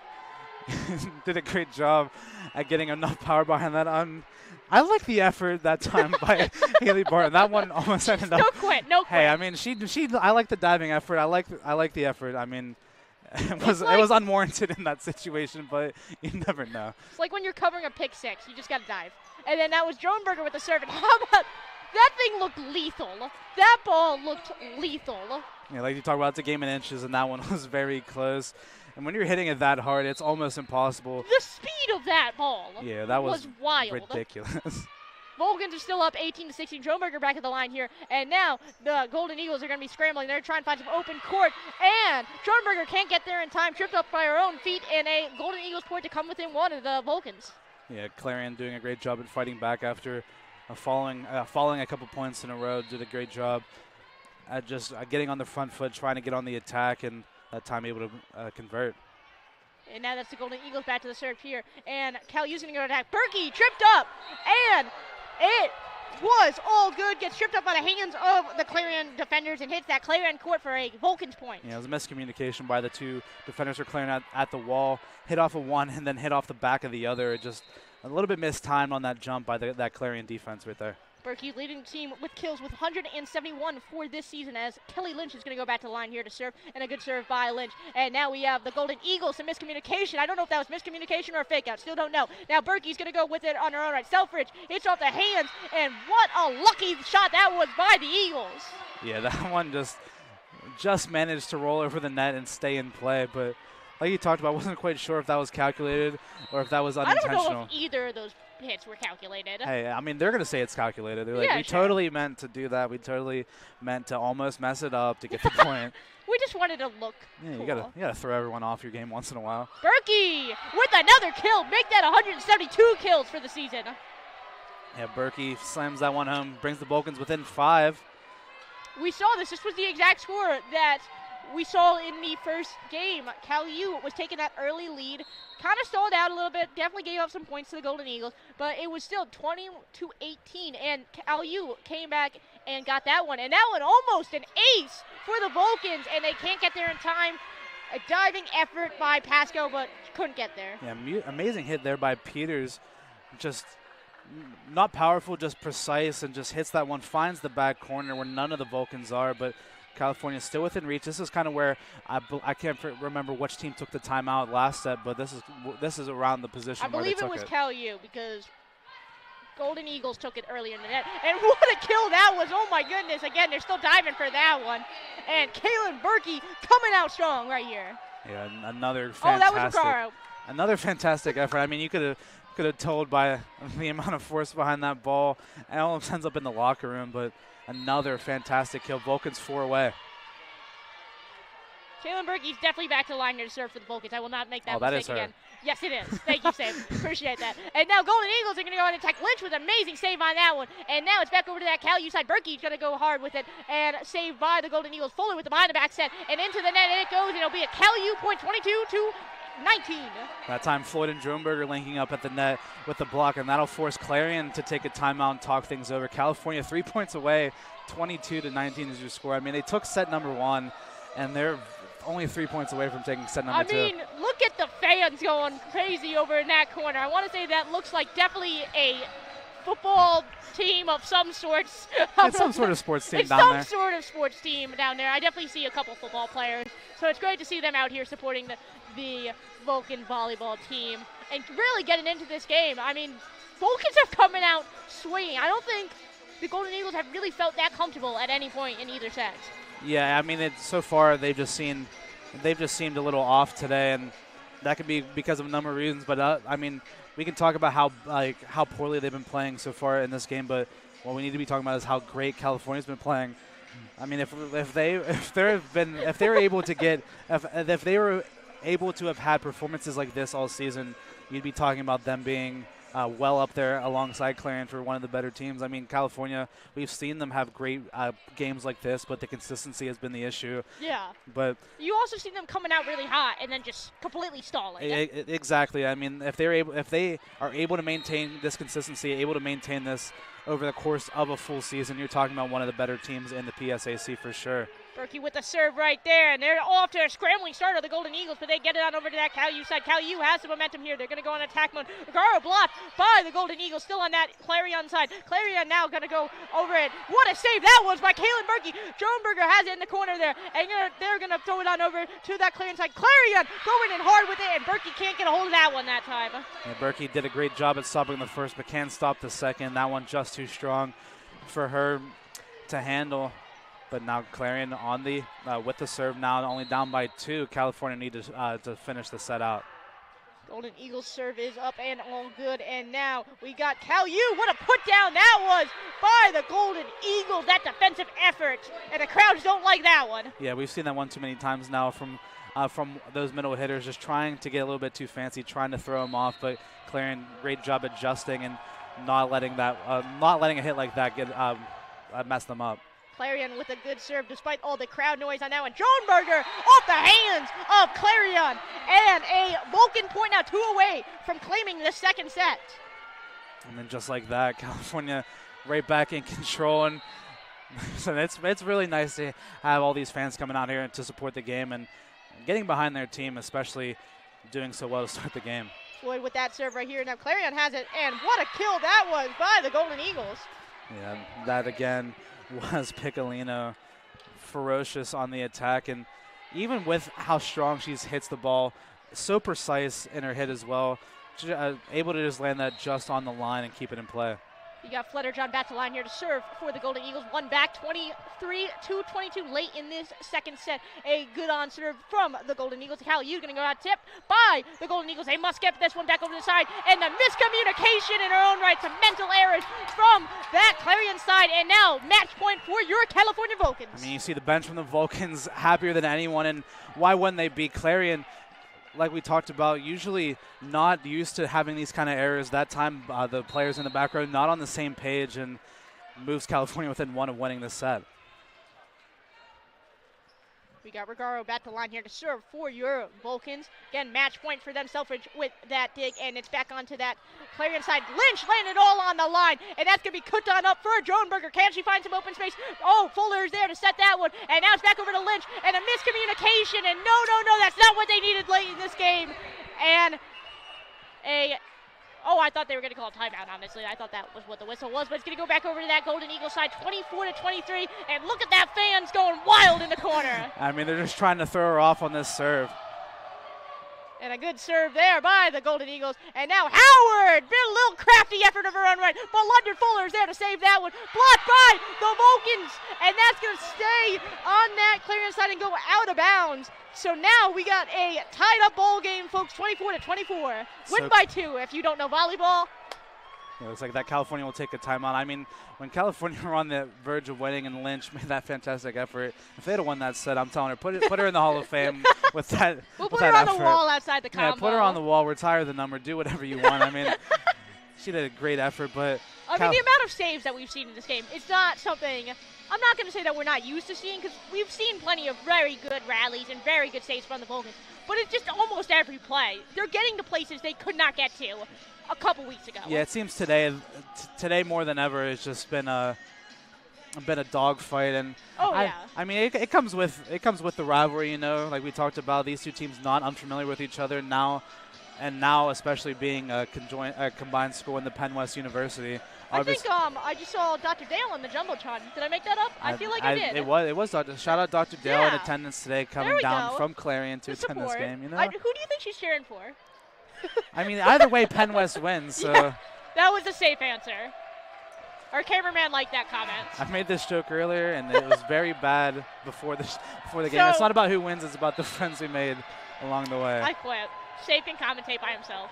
Did a great job at getting enough power behind that. I like the effort that time by Haley Barton. That one almost ended up. No quit. Hey, I mean, I like the diving effort. I like the effort. I mean, it was unwarranted in that situation, but you never know. It's like when you're covering a pick six, you just got to dive. And then that was Dronberger with the serve. And how about that thing looked lethal? That ball looked lethal. Yeah, like you talked about, it's a game in inches, and that one was very close. And when you're hitting it that hard, it's almost impossible. The speed of that ball was wild. Ridiculous. Vulcans are still up 18-16. Dronberger back at the line here. And now the Golden Eagles are going to be scrambling. They're trying to find some open court. And Dronberger can't get there in time. Tripped up by her own feet. And a Golden Eagles point to come within one of the Vulcans. Yeah, Clarion doing a great job in fighting back after falling a couple points in a row. Did a great job at just getting on the front foot, trying to get on the attack, and that time able to convert. And now that's the Golden Eagles back to the serve here. And Calu's going to go attack. Berkey tripped up. And it was all good. Gets tripped up by the hands of the Clarion defenders and hits that Clarion court for a Vulcans point. Yeah, it was a miscommunication by the two defenders for Clarion at the wall. Hit off of one and then hit off the back of the other. Just a little bit mistimed on that jump by that Clarion defense right there. Berkey leading the team with kills with 171 for this season, as Kelly Lynch is going to go back to the line here to serve, and a good serve by Lynch. And now we have the Golden Eagles, some miscommunication. I don't know if that was miscommunication or a fake out. Still don't know. Now Berkey's going to go with it on her own right. Selfridge hits off the hands, and what a lucky shot that was by the Eagles. Yeah, that one just managed to roll over the net and stay in play, but like you talked about, wasn't quite sure if that was calculated or if that was unintentional. I don't know if either of those hits were calculated. Hey, I mean, they're going to say it's calculated. They're like, yeah, we sure. totally meant to do that. We totally meant to almost mess it up to get the point. We just wanted to look Yeah, cool. you gotta throw everyone off your game once in a while. Berkey with another kill. Make that 172 kills for the season. Yeah, Berkey slams that one home, brings the Vulcans within 5. We saw this. This was the exact score that we saw in the first game. Cal U was taking that early lead, kind of stalled out a little bit, definitely gave up some points to the Golden Eagles, but it was still 20-18, and Cal U came back and got that one. And that one almost an ace for the Vulcans, and they can't get there in time. A diving effort by Pasco, but couldn't get there. Yeah, amazing hit there by Peters. Just not powerful, just precise, and just hits that one, finds the back corner where none of the Vulcans are, but California still within reach. This is kind of where I can't remember which team took the timeout last set, but this is around the position where they took it. I believe it was Cal U because Golden Eagles took it earlier in the net. And what a kill that was. Oh, my goodness. Again, they're still diving for that one. And Kaylin Berkey coming out strong right here. Yeah, another fantastic. Oh, that was Recaro. Another fantastic effort. I mean, you could have told by the amount of force behind that ball. It almost ends up in the locker room, but another fantastic kill. Vulcans 4 away. Kaylin Berkey's definitely back to the line here to serve for the Vulcans. I will not make that that mistake is her. again. Yes, it is. Thank you, Sam. Appreciate that. And now Golden Eagles are going to go ahead and attack Lynch with an amazing save on that one. And now it's back over to that Cal U side. Berkey's going to go hard with it and saved by the Golden Eagles. Fuller with the behind the back set and into the net, and it goes, and it'll be a Cal U point 22-19. That time Floyd and Dronberger linking up at the net with the block, and that'll force Clarion to take a timeout and talk things over. California 3 points away, 22-19 is your score. I mean, they took set number 1, and they're only 3 points away from taking set number 2. I mean, look at the fans going crazy over in that corner. I want to say that looks like definitely a football team of some sorts. It's some sort of sports team down there. It's some sort of sports team down there. I definitely see a couple football players. So it's great to see them out here supporting the Vulcan volleyball team and really getting into this game. I mean, Vulcans are coming out swinging. I don't think the Golden Eagles have really felt that comfortable at any point in either set. Yeah, I mean, so far they've just seemed a little off today, and that could be because of a number of reasons. But I mean, we can talk about how poorly they've been playing so far in this game. But what we need to be talking about is how great California's been playing. I mean, if they were able to have had performances like this all season, you'd be talking about them being well up there alongside Clarion for one of the better teams. I mean, California, we've seen them have great games like this, but the consistency has been the issue. Yeah. But you also see them coming out really hot and then just completely stalling. Exactly. I mean, if they are able to maintain this consistency, able to maintain this over the course of a full season, you're talking about one of the better teams in the PSAC for sure. Berkey with the serve right there, and they're off to a scrambling start of the Golden Eagles, but they get it on over to that Cal U side. Cal U has the momentum here. They're going to go on attack mode. Recaro blocked by the Golden Eagles, still on that Clarion side. Clarion now going to go over it. What a save that was by Kaylin Berkey. Dronberger has it in the corner there, and they're going to throw it on over to that Clarion side. Clarion going in hard with it, and Berkey can't get a hold of that one that time. Yeah, Berkey did a great job at stopping the first, but can't stop the second. That one just too strong for her to handle. But now Clarion on the with the serve now, only down by 2. California need to finish the set out. Golden Eagles serve is up and all good, and now we got Cal U. What a put down that was by the Golden Eagles, that defensive effort, and the crowds don't like that one. Yeah, we've seen that one too many times now from those middle hitters, just trying to get a little bit too fancy, trying to throw them off. But Clarion, great job adjusting and not letting a hit like that get mess them up. Clarion with a good serve despite all the crowd noise on that one. Dronberger off the hands of Clarion, and a Vulcan point now 2 away from claiming the second set. And then just like that, California right back in control, and so it's really nice to have all these fans coming out here to support the game and getting behind their team, especially doing so well to start the game. Floyd with that serve right here. Now Clarion has it, and what a kill that was by the Golden Eagles. Yeah, that again was Piccolino, ferocious on the attack, and even with how strong she hits the ball, so precise in her hit as well, able to just land that just on the line and keep it in play. You got Flutterjohn back to line here to serve for the Golden Eagles. One back, 23-22 late in this second set. A good on serve from the Golden Eagles. Cal U's going to go out tip by the Golden Eagles. They must get this one back over the side. And the miscommunication in her own right. Some mental errors from that Clarion side. And now match point for your California Vulcans. I mean, you see the bench from the Vulcans happier than anyone. And why wouldn't they be? Clarion, like we talked about, usually not used to having these kind of errors. That time, the players in the back row not on the same page, and moves California within one of winning this set. We got Regaro back to line here to serve for your Vulcans. Again, match point for them, Selfridge with that dig, and it's back onto that Clarion side. Lynch landed all on the line, and that's going to be cooked on up for Droneberger. Can she find some open space? Oh, Fuller's there to set that one, and now it's back over to Lynch, and a miscommunication, and no, that's not what they needed late in this game. And I thought they were going to call a timeout, honestly. I thought that was what the whistle was, but it's going to go back over to that Golden Eagle side, 24-23, and look at that fans going wild in the corner. I mean, they're just trying to throw her off on this serve. And a good serve there by the Golden Eagles. And now Howard, been a little crafty effort of her own right, but London Fuller's there to save that one. Blocked by the Vulcans, and that's going to stay on that Clarion side and go out of bounds. So now we got a tied up ball game, folks, 24-24. Win by 2 if you don't know volleyball. Yeah, it looks like that California will take a timeout. I mean, when California were on the verge of winning and Lynch made that fantastic effort, if they'd have won that set, I'm telling her, put her in the Hall of Fame with that. We'll put her on the wall outside the combo. Yeah, put her on the wall, retire the number, do whatever you want. I mean, she did a great effort, but I mean, the amount of saves that we've seen in this game, it's not something. I'm not going to say that we're not used to seeing, because we've seen plenty of very good rallies and very good saves from the Vulcans, but it's just almost every play. They're getting to places they could not get to a couple weeks ago. Yeah, it seems today more than ever, it's just been a dogfight, and I mean, it comes with the rivalry, you know, like we talked about. These two teams not unfamiliar with each other now, especially being a combined school in the Penn West University. I think I just saw Dr. Dale on the Jumbotron. Did I make that up? I feel like I did. It was Dr. Shout out Dr. Dale in attendance today, coming down from Clarion to attend this game. You know, who do you think she's cheering for? I mean, either way, Penn West wins. So. Yeah, that was a safe answer. Our cameraman liked that comment. I made this joke earlier, and it was very bad before the game. It's not about who wins; it's about the friends we made along the way. I quit. Shake can commentate by himself.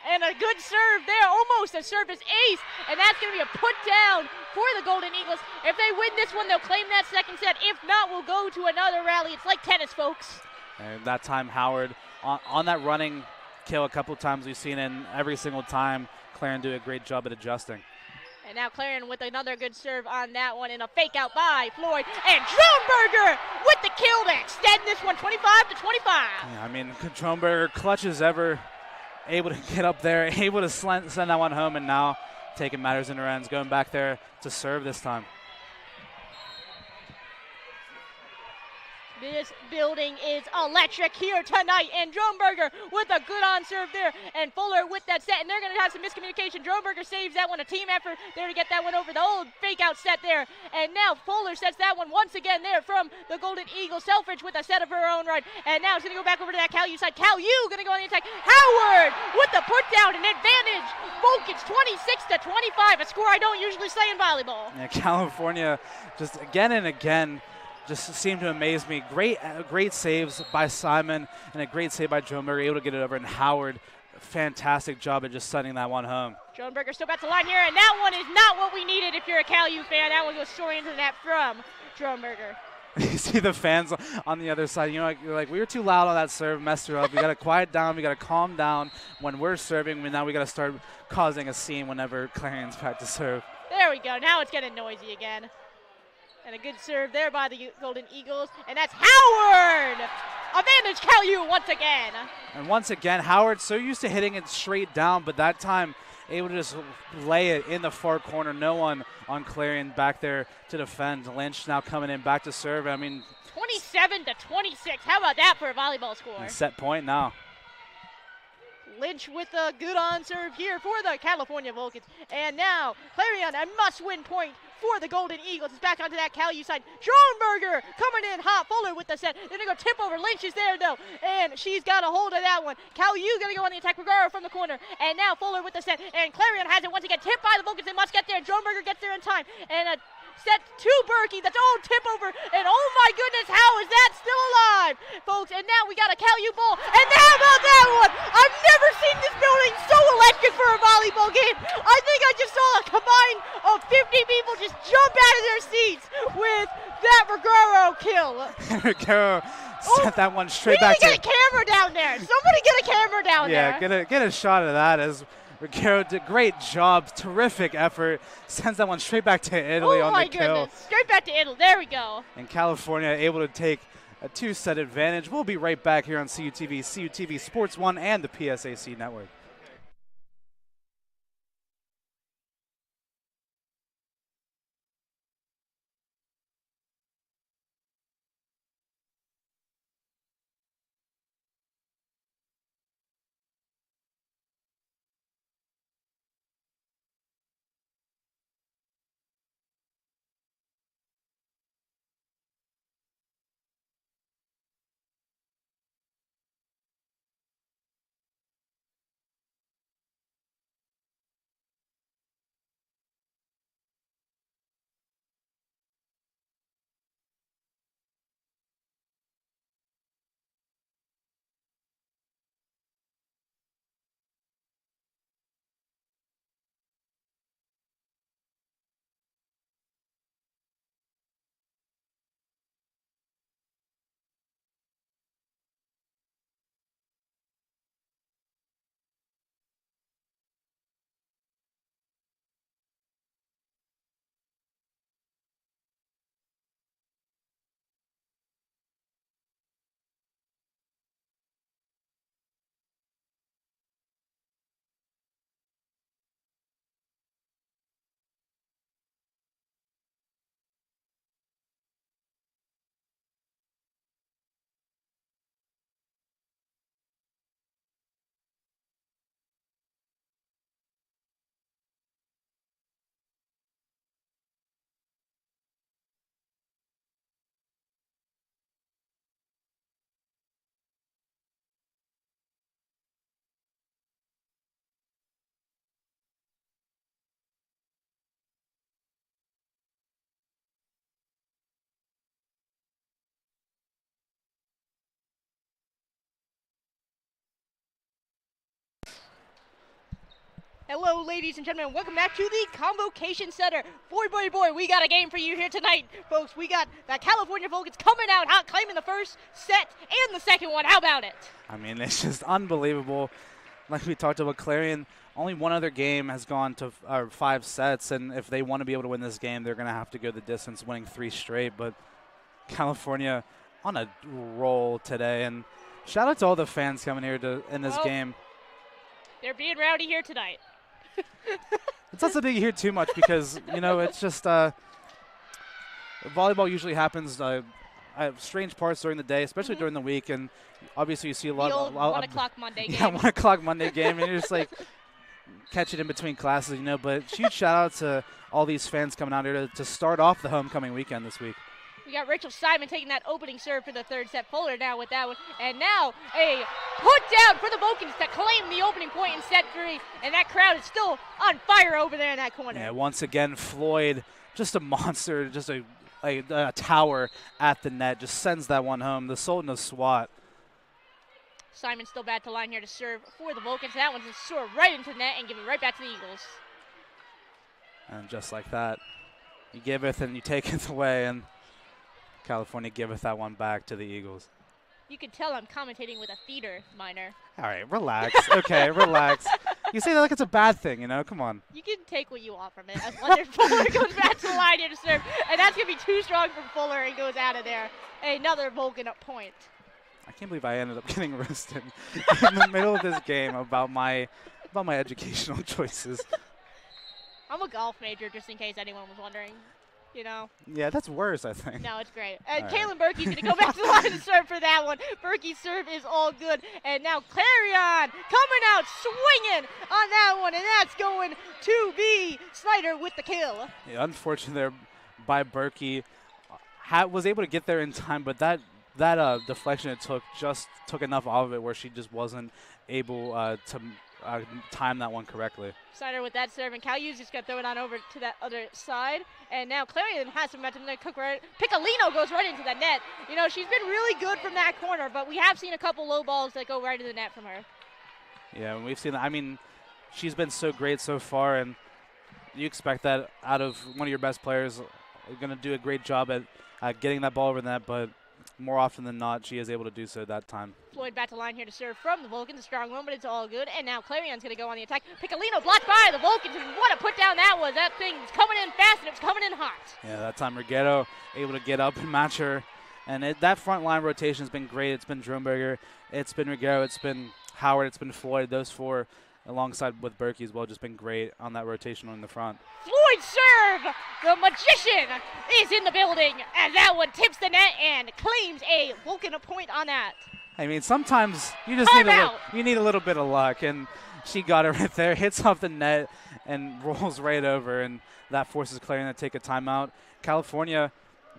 And a good serve there, almost a service ace, and that's going to be a put down for the Golden Eagles. If they win this one, they'll claim that second set. If not, we'll go to another rally. It's like tennis, folks. And that time, Howard, on that running kill a couple times we've seen, and every single time, Clarion do a great job at adjusting. And now Clarion with another good serve on that one, and a fake out by Floyd. And Droneberger with the kill to extend this one 25-25. Yeah, I mean, Droneberger, clutch as ever, able to get up there, able to send that one home, and now taking matters in her hands, going back there to serve this time. This building is electric here tonight, and Droneberger with a good on serve there, and Fuller with that set, and they're going to have some miscommunication. Droneberger saves that one, a team effort there to get that one over the old fake-out set there, and now Fuller sets that one once again there from the Golden Eagle. Selfridge with a set of her own right, and now it's going to go back over to that Cal U side. Cal U going to go on the attack. Howard with the put down, an advantage. Vulcans 26-25, a score I don't usually say in volleyball. Yeah, California just again and again just seemed to amaze me. Great saves by Simon and a great save by Droneberger, able to get it over. And Howard, fantastic job at just sending that one home. Droneberger still got the line here, and that one is not what we needed if you're a Cal U fan. That one goes soaring into the net from Droneberger. You see the fans on the other side. You know, you're like, we were too loud on that serve, messed her up. We got to quiet down. We got to calm down when we're serving. Now we got to start causing a scene whenever Clarion's back to serve. There we go. Now it's getting noisy again. And a good serve there by the Golden Eagles. And that's Howard! Advantage Cal U once again. And once again, Howard so used to hitting it straight down, but that time able to just lay it in the far corner. No one on Clarion back there to defend. Lynch now coming in back to serve. I mean, 27-26. How about that for a volleyball score? Set point now. Lynch with a good on serve here for the California Vulcans. And now Clarion, a must-win point for the Golden Eagles. It's back onto that CalU side. Schronberger coming in hot. Fuller with the set. They're going to go tip over. Lynch is there, though, and she's got a hold of that one. CalU going to go on the attack. Vergara from the corner. And now Fuller with the set. And Clarion has it once again. Tipped by the Vulcans. They must get there. And Schronberger gets there in time. And a set to Berkey. That's all tip over. And oh my goodness, how is that still alive, folks? And now we got a CalU ball. And how about that one? I've never seen this building so electric for a volleyball game. I think I just saw a combine of 50 people just jump out of their seats with that Vergara kill. Vergara sent that one straight back to... Get a camera down there. Somebody get a camera down there. Yeah, get a shot of that as Vergara did a great job, terrific effort, sends that one straight back to Italy on the kill. Oh my goodness, straight back to Italy, there we go. And California able to take a 2-set advantage. We'll be right back here on CUTV, CUTV Sports 1 and the PSAC Network. Hello, ladies and gentlemen. Welcome back to the Convocation Center. Boy, we got a game for you here tonight, folks. We got the California Vulcans coming out hot, claiming the first set and the second one. How about it? I mean, it's just unbelievable. Like we talked about, Clarion, only one other game has gone to 5 sets, and if they want to be able to win this game, they're going to have to go the distance, winning 3 straight. But California on a roll today, and shout out to all the fans coming here in this game. They're being rowdy here tonight. It's not something you hear too much because, you know, it's just volleyball usually happens at strange parts during the day, especially during the week, and obviously you see a lot of 1 o'clock Monday game. Yeah, 1 o'clock Monday game, and you're just like catch it in between classes, you know. But huge shout out to all these fans coming out here to start off the homecoming weekend this week. We got Rachel Simon taking that opening serve for the third set. Fuller now with that one. And now a put down for the Vulcans to claim the opening point in set 3. And that crowd is still on fire over there in that corner. Yeah, once again, Floyd, just a monster, just a tower at the net, just sends that one home. The Sultan of SWAT. Simon still bad to line here to serve for the Vulcans. That one's just soar right into the net and give it right back to the Eagles. And just like that, you giveth and you taketh away, and California giveth that one back to the Eagles. You can tell I'm commentating with a theater minor. All right, relax. Okay, relax. You say that like it's a bad thing, you know? Come on. You can take what you want from it. As Wonder Fuller goes back to the line here to serve. And that's going to be too strong from Fuller and goes out of there. Another Vulcan up point. I can't believe I ended up getting roasted in the middle of this game about my educational choices. I'm a golf major, just in case anyone was wondering. you know. Yeah, that's worse, I think. No, it's great. And All Kaylin Berkey's going to go back to the line to serve for that one. Berkey's serve is all good. And now Clarion coming out swinging on that one. And that's going to be Snyder with the kill. Yeah, unfortunate there by Berkey. Was able to get there in time, but that deflection it took enough of it where she just wasn't able to time that one correctly. Snyder with that serve, and Calu's just going to throw it on over to that other side. And now Clarion has some momentum. Piccolino goes right into the net. You know, she's been really good from that corner, but we have seen a couple low balls that go right to the net from her. Yeah, and we've seen that. I mean, she's been so great so far, and you expect that out of one of your best players. Going to do a great job at getting that ball over the net, but more often than not, she is able to do so that time. Floyd back to line here to serve from the Vulcans. A strong one, but it's all good. And now Clarion's going to go on the attack. Piccolino blocked by the Vulcans, and what a put down that was. That thing's coming in fast, and it's coming in hot. Yeah, that time Reguero able to get up and match her. And that front line rotation has been great. It's been Drumberger, it's been Reguero, it's been Howard, it's been Floyd. Those four, alongside with Berkey as well, just been great on that rotation on the front. Floyd serve! The magician is in the building, and that one tips the net and claims a Vulcan point on that. I mean, sometimes you just need a little bit of luck, and she got it right there, hits off the net, and rolls right over, and that forces Clarion to take a timeout. California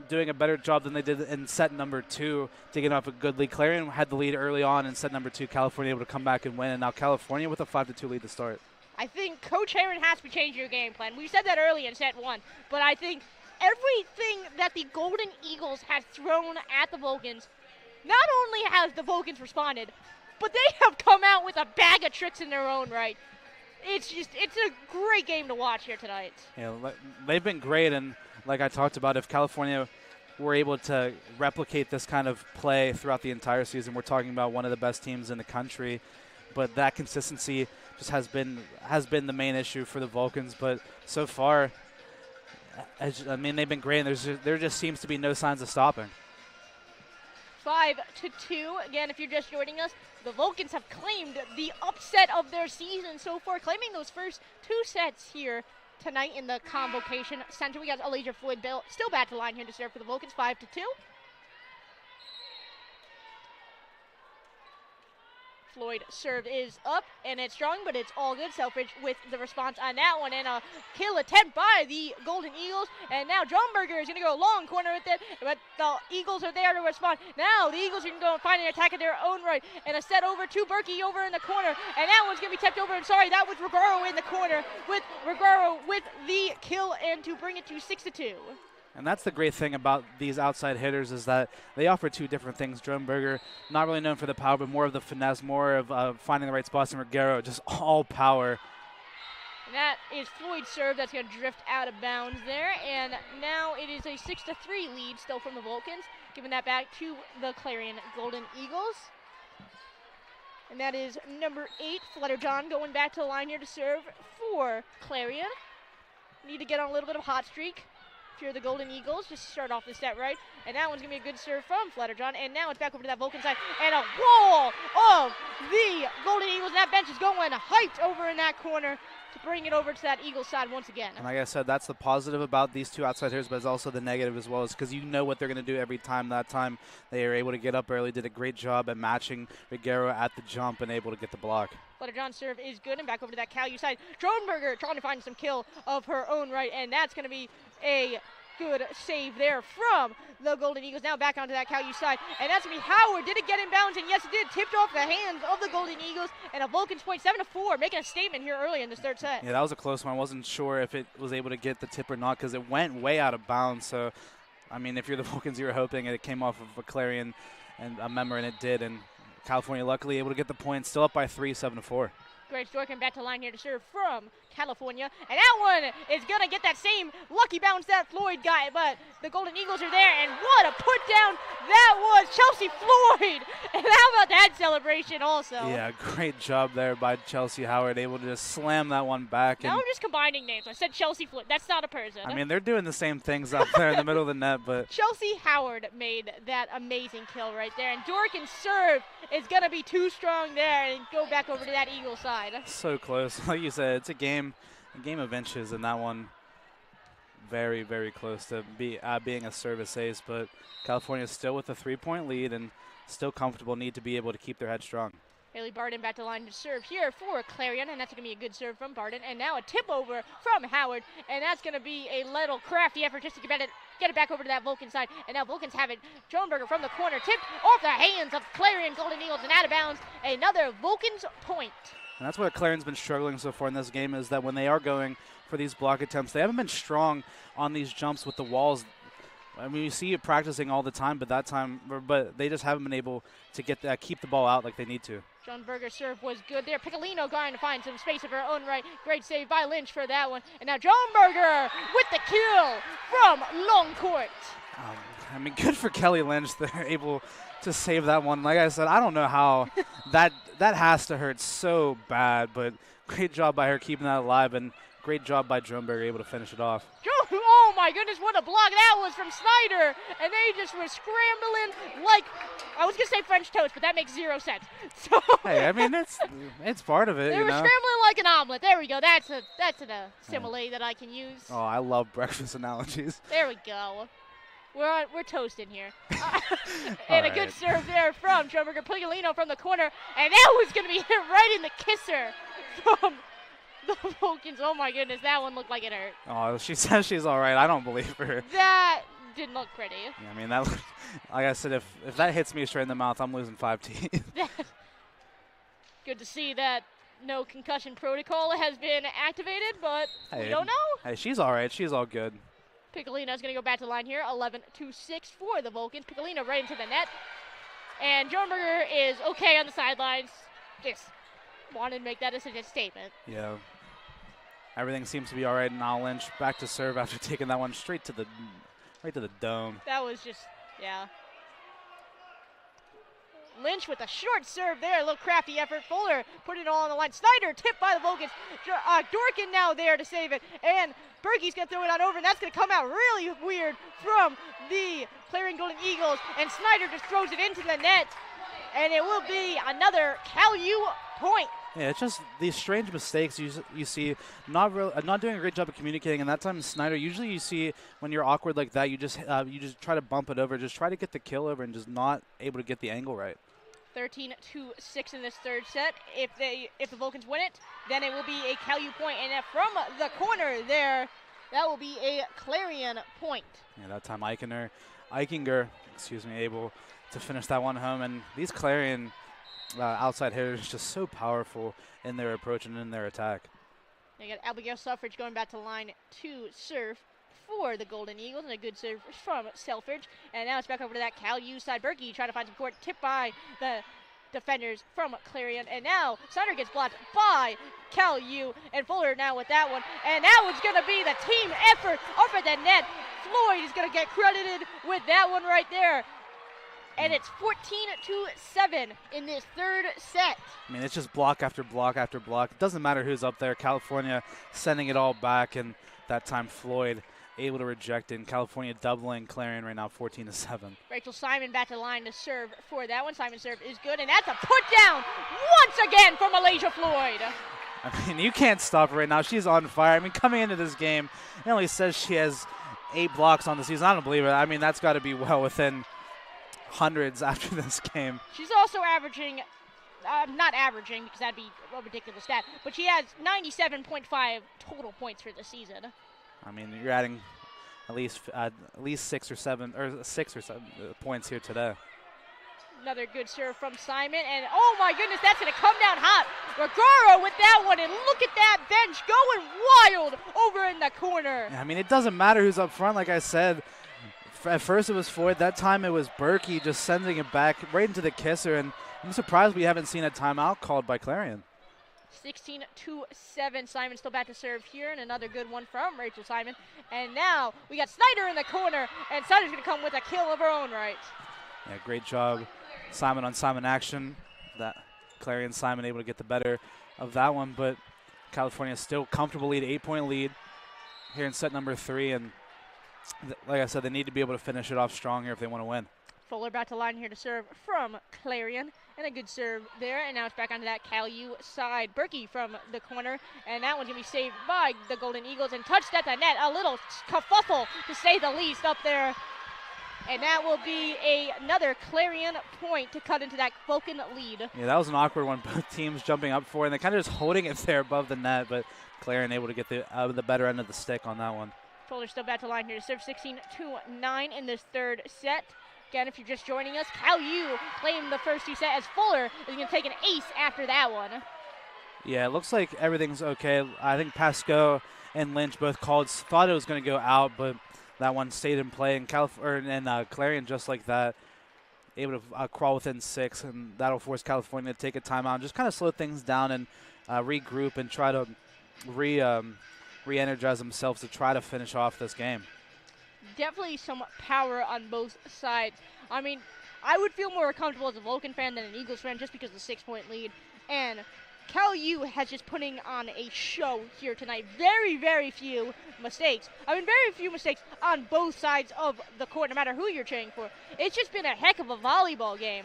doing a better job than they did in set number 2, taking off a good lead. Clarion had the lead early on in set number 2. California able to come back and win, and now California with a 5-2 lead to start. I think Coach Heron has to change your game plan. We said that early in set 1, but I think everything that the Golden Eagles have thrown at the Vulcans, not only has the Vulcans responded, but they have come out with a bag of tricks in their own right. It's a great game to watch here tonight. Yeah, they've been great, and like I talked about, if California were able to replicate this kind of play throughout the entire season, we're talking about one of the best teams in the country. But that consistency just has been the main issue for the Vulcans. But so far, I mean, they've been great, and there just seems to be no signs of stopping. 5-2. Again, if you're just joining us, the Vulcans have claimed the upset of their season so far, claiming those first 2 sets here tonight in the Convocation Center. We got Alasia Floyd Bell still back to line here to serve for the Vulcans, 5-2. Floyd serve is up, and it's strong, but it's all good. Selfridge with the response on that one, and a kill attempt by the Golden Eagles. And now Drumberger is going to go long corner with it, but the Eagles are there to respond. Now the Eagles are going to go and find an attack of their own right, and a set over to Berkey over in the corner, and that one's going to be tipped over. And sorry, that was Reguero in the corner, with Reguero with the kill, and to bring it to 6-2. And that's the great thing about these outside hitters is that they offer 2 different things. Drumberger, not really known for the power, but more of the finesse, more of finding the right spots. And Reguero, just all power. And that is Floyd's serve that's going to drift out of bounds there. And now it is a 6-3 lead still from the Vulcans, giving that back to the Clarion Golden Eagles. And that is number 8, Flutter John, going back to the line here to serve for Clarion. Need to get on a little bit of hot streak. If you're the Golden Eagles, just start off the set right. And that one's going to be a good serve from Flutterjohn. And now it's back over to that Vulcan side. And a wall of the Golden Eagles. And that bench is going hyped over in that corner to bring it over to that Eagles side once again. And like I said, that's the positive about these 2 outside hitters, but it's also the negative as well, is because you know what they're going to do every time. That time they are able to get up early, did a great job at matching Reguero at the jump and able to get the block. Flutterjohn's serve is good, and back over to that Calu side. Dronberger trying to find some kill of her own right, and that's going to be a good save there from the Golden Eagles. Now back onto that Calu side, and that's going to be Howard. Did it get in bounds? And yes, it did. Tipped off the hands of the Golden Eagles, and a Vulcans point 7-4, making a statement here early in this 3rd set. Yeah, that was a close one. I wasn't sure if it was able to get the tip or not because it went way out of bounds. So, I mean, if you're the Vulcans, you were hoping it came off of a Clarion and a member, and it did. And California luckily able to get the point, still up by 3, 7-4. Great Storkin back to line here to serve from California. And that one is going to get that same lucky bounce that Floyd got, but the Golden Eagles are there, and what a put down that was. Chelsea Floyd. And how about that celebration also? Yeah, great job there by Chelsea Howard, able to just slam that one back. Now I'm just combining names. I said Chelsea Floyd. That's not a person. I mean, they're doing the same things out there in the middle of the net, but Chelsea Howard made that amazing kill right there. And Dorkin's serve is going to be too strong there and go back over to that Eagle side. So close. Like you said, it's a game of inches, and that one very, very close to being a service ace, but California is still with a 3-point lead and still comfortable, need to be able to keep their head strong. Haley Barden back to line to serve here for Clarion, and that's going to be a good serve from Barden. And now a tip over from Howard, and that's going to be a little crafty effort just to get it back over to that Vulcan side. And now Vulcans have it. Joneberger from the corner, tipped off the hands of Clarion Golden Eagles and out of bounds. Another Vulcans point. And that's what Clarion's been struggling so far in this game, is that when they are going for these block attempts, they haven't been strong on these jumps with the walls. I mean, you see it practicing all the time, but they just haven't been able to keep the ball out like they need to. John Berger's serve was good there. Piccolino going to find some space of her own right. Great save by Lynch for that one. And now John Berger with the kill from long court. I mean, good for Kelly Lynch. They're able to save that one. Like I said, I don't know how that has to hurt so bad, but great job by her keeping that alive, and great job by Joneberger able to finish it off. Oh my goodness, what a block that was from Snyder. And they just were scrambling like, I was going to say French toast, but that makes 0 sense. So hey, I mean, it's part of it. They were scrambling like an omelet. There we go. That's a simile that I can use. Oh, I love breakfast analogies. There we go. We're toasting here. And a good serve there from Joneberger. Piccolino from the corner. And that was going to be hit right in the kisser from the Vulcans. Oh my goodness, that one looked like it hurt. Oh, she says she's all right. I don't believe her. That didn't look pretty. Yeah, I mean, that. Like I said, if that hits me straight in the mouth, I'm losing 5 teeth. Good to see that no concussion protocol has been activated, but we don't know. Hey, she's all right. She's all good. Piccolino's going to go back to the line here. 11-6 for the Vulcans. Piccolino right into the net. And Joneberger is okay on the sidelines. Just wanted to make that as a statement. Yeah. Everything seems to be all right. Now Lynch back to serve after taking that one right to the dome. That was just, yeah. Lynch with a short serve there, a little crafty effort. Fuller put it all on the line. Snyder tipped by the Vulcans. Dorkin now there to save it. And Berkey's going to throw it on over, and that's going to come out really weird from the Clarion Golden Eagles. And Snyder just throws it into the net. And it will be another Cal U point. Yeah, it's just these strange mistakes you see. Not doing a great job of communicating. And that time, Snyder, usually you see when you're awkward like that, you just try to bump it over, just try to get the kill over, and just not able to get the angle right. 13-6 in this third set. If the Vulcans win it, then it will be a Cal U point. And from the corner there, that will be a Clarion point. Yeah, that time Eichinger, able to finish that one home. And these Clarion outside hitters just so powerful in their approach and in their attack. You got Abigail Selfridge going back to the line to serve for the Golden Eagles, and a good serve from Selfridge. And now it's back over to that Cal U side. Berkey trying to find some court, tipped by the defenders from Clarion. And now Snyder gets blocked by Cal U, and Fuller now with that one. And that one's going to be the team effort up at the net. Floyd is going to get credited with that one right there. And it's 14-7 in this third set. I mean, it's just block after block after block. It doesn't matter who's up there. California sending it all back, and that time Floyd able to reject it. And California doubling Clarion right now, 14-7. Rachel Simon back to the line to serve for that one. Simon's serve is good, and that's a put down once again for Malaysia Floyd. I mean, you can't stop her right now. She's on fire. I mean, coming into this game, it only says she has 8 blocks on the season. I don't believe it. I mean, that's got to be well within hundreds after this game. She's also averaging, not averaging because that'd be a ridiculous stat, but she has 97.5 total points for the season. I mean, you're adding at least 6 or 7 points here today. Another good serve from Simon, and oh my goodness, that's going to come down hot. Rogaro with that one, and look at that bench going wild over in the corner. Yeah, I mean, it doesn't matter who's up front, like I said. At first it was Floyd. That time it was Berkey just sending it back right into the kisser, and I'm surprised we haven't seen a timeout called by Clarion. 16-7. Simon still back to serve here, and another good one from Rachel Simon. And now we got Snyder in the corner, and Snyder's going to come with a kill of her own right. Yeah, great job. Simon on Simon action. That Clarion Simon able to get the better of that one, but California still comfortable lead, 8-point lead here in set number 3, and like I said, they need to be able to finish it off strong here if they want to win. Fuller about to line here to serve from Clarion. And a good serve there. And now it's back onto that CalU side. Berkey from the corner. And that one's going to be saved by the Golden Eagles and touched at the net. A little kerfuffle, to say the least, up there. And that will be another Clarion point to cut into that Vulcan lead. Yeah, that was an awkward one. Both teams jumping up for it, and they're kind of just holding it there above the net, but Clarion able to get the better end of the stick on that one. Fuller still back to line here to serve 16-9 in this third set. Again, if you're just joining us, CalU claimed the first two sets as Fuller is going to take an ace after that one. Yeah, it looks like everything's okay. I think Pasco and Lynch both thought it was going to go out, but that one stayed in play, and Clarion just like that, able to crawl within 6, and that'll force California to take a timeout and just kind of slow things down and regroup and try to re-energize themselves to try to finish off this game. Definitely some power on both sides. I mean, I would feel more comfortable as a Vulcan fan than an Eagles fan just because of the 6-point lead. And CalU has just putting on a show here tonight. Very, very few mistakes. I mean, very few mistakes on both sides of the court, no matter who you're cheering for. It's just been a heck of a volleyball game.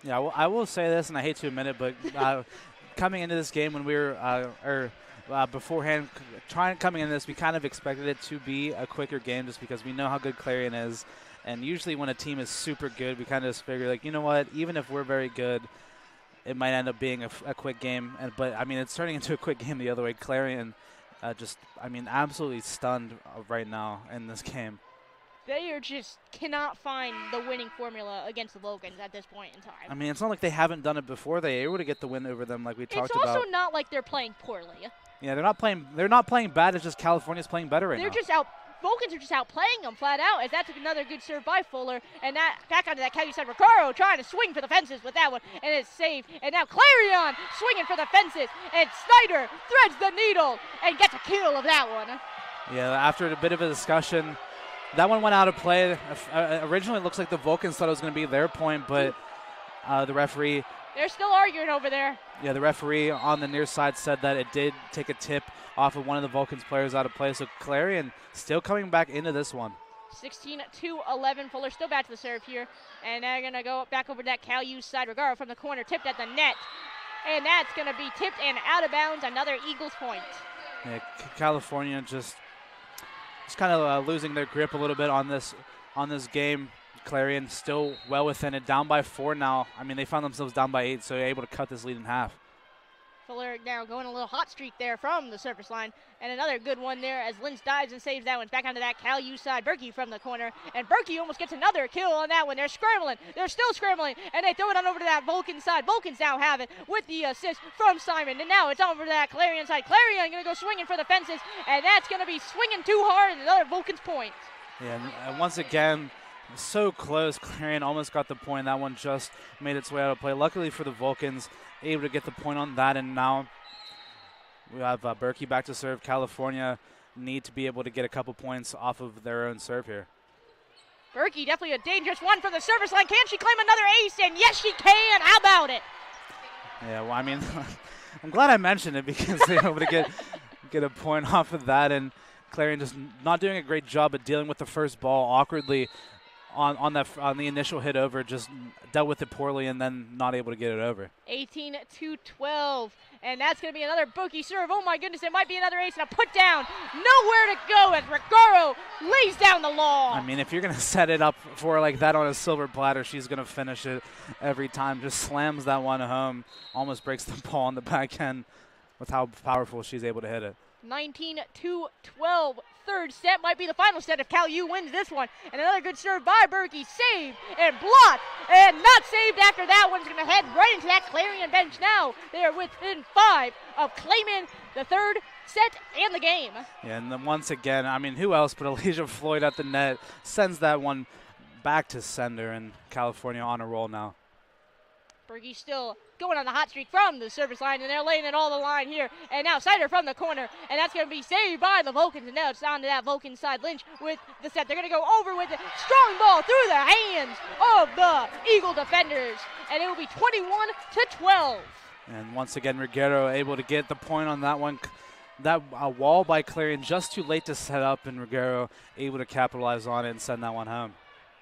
Yeah, well, I will say this, and I hate to admit it, but coming into this game when we were beforehand, coming into this, we kind of expected it to be a quicker game just because we know how good Clarion is. And usually when a team is super good, we kind of just figure, like, you know what, even if we're very good, it might end up being a quick game. But, I mean, it's turning into a quick game the other way. Clarion absolutely stunned right now in this game. They just cannot find the winning formula against the Vulcans at this point in time. I mean, it's not like they haven't done it before. They were able to get the win over them like we talked about. It's also not like they're playing poorly. Yeah, they're not playing bad. It's just California's playing better right now. Vulcans are just outplaying them flat out, as that's another good serve by Fuller. And that back onto that CalU side. Recaro trying to swing for the fences with that one, and it's saved. And now Clarion swinging for the fences, and Snyder threads the needle and gets a kill of that one. Yeah, after a bit of a discussion, that one went out of play. Originally, it looks like the Vulcans thought it was going to be their point, but the referee... They're still arguing over there. Yeah, the referee on the near side said that it did take a tip off of one of the Vulcans players out of play. So Clarion still coming back into this one. 16-11. Fuller still back to the serve here. And they're going to go back over to that CalU side. Regaro from the corner, tipped at the net. And that's going to be tipped and out of bounds. Another Eagles point. Yeah, California just kind of losing their grip a little bit on this game. Clarion still well within it, down by 4 now. I mean, they found themselves down by 8, so they're able to cut this lead in half. Fuller now going a little hot streak there from the surface line. And another good one there as Lynch dives and saves that one. Back onto that CalU side. Berkey from the corner. And Berkey almost gets another kill on that one. They're scrambling. They're still scrambling. And they throw it on over to that Vulcan side. Vulcans now have it with the assist from Simon. And now it's over to that Clarion side. Clarion going to go swinging for the fences. And that's going to be swinging too hard. And another Vulcan's point. Yeah, and once again, so close. Clarion almost got the point. That one just made its way out of play. Luckily for the Vulcans, able to get the point on that. And now we have Berkey back to serve. California need to be able to get a couple points off of their own serve here. Berkey definitely a dangerous one from the service line. Can she claim another ace? And yes, she can. How about it? Yeah, well, I mean, I'm glad I mentioned it because they were able to get a point off of that. And Clarion just not doing a great job at dealing with the first ball awkwardly. On the initial hit over, just dealt with it poorly and then not able to get it over. 18-12, and that's going to be another bookie serve. Oh my goodness, it might be another ace and a put down. Nowhere to go as Regaro lays down the law. I mean, if you're going to set it up for her like that on a silver platter, she's going to finish it every time. Just slams that one home, almost breaks the ball on the back end with how powerful she's able to hit it. 19-12. Third set might be the final set if CalU wins this one. And another good serve by Berkey. Saved and blocked and not saved after that. One's going to head right into that Clarion bench now. They are within 5 of claiming the third set and the game. Yeah, and then once again, I mean, who else but Alicia Floyd at the net sends that one back to sender, and California on a roll now. Berkey still going on the hot streak from the service line, and they're laying it all the line here. And now Sider from the corner, and that's going to be saved by the Vulcans. And now it's on to that Vulcan side. Lynch with the set. They're going to go over with it. Strong ball through the hands of the Eagle defenders, and it will be 21-12. And once again, Reguero able to get the point on that one. That wall by Clarion just too late to set up, and Reguero able to capitalize on it and send that one home.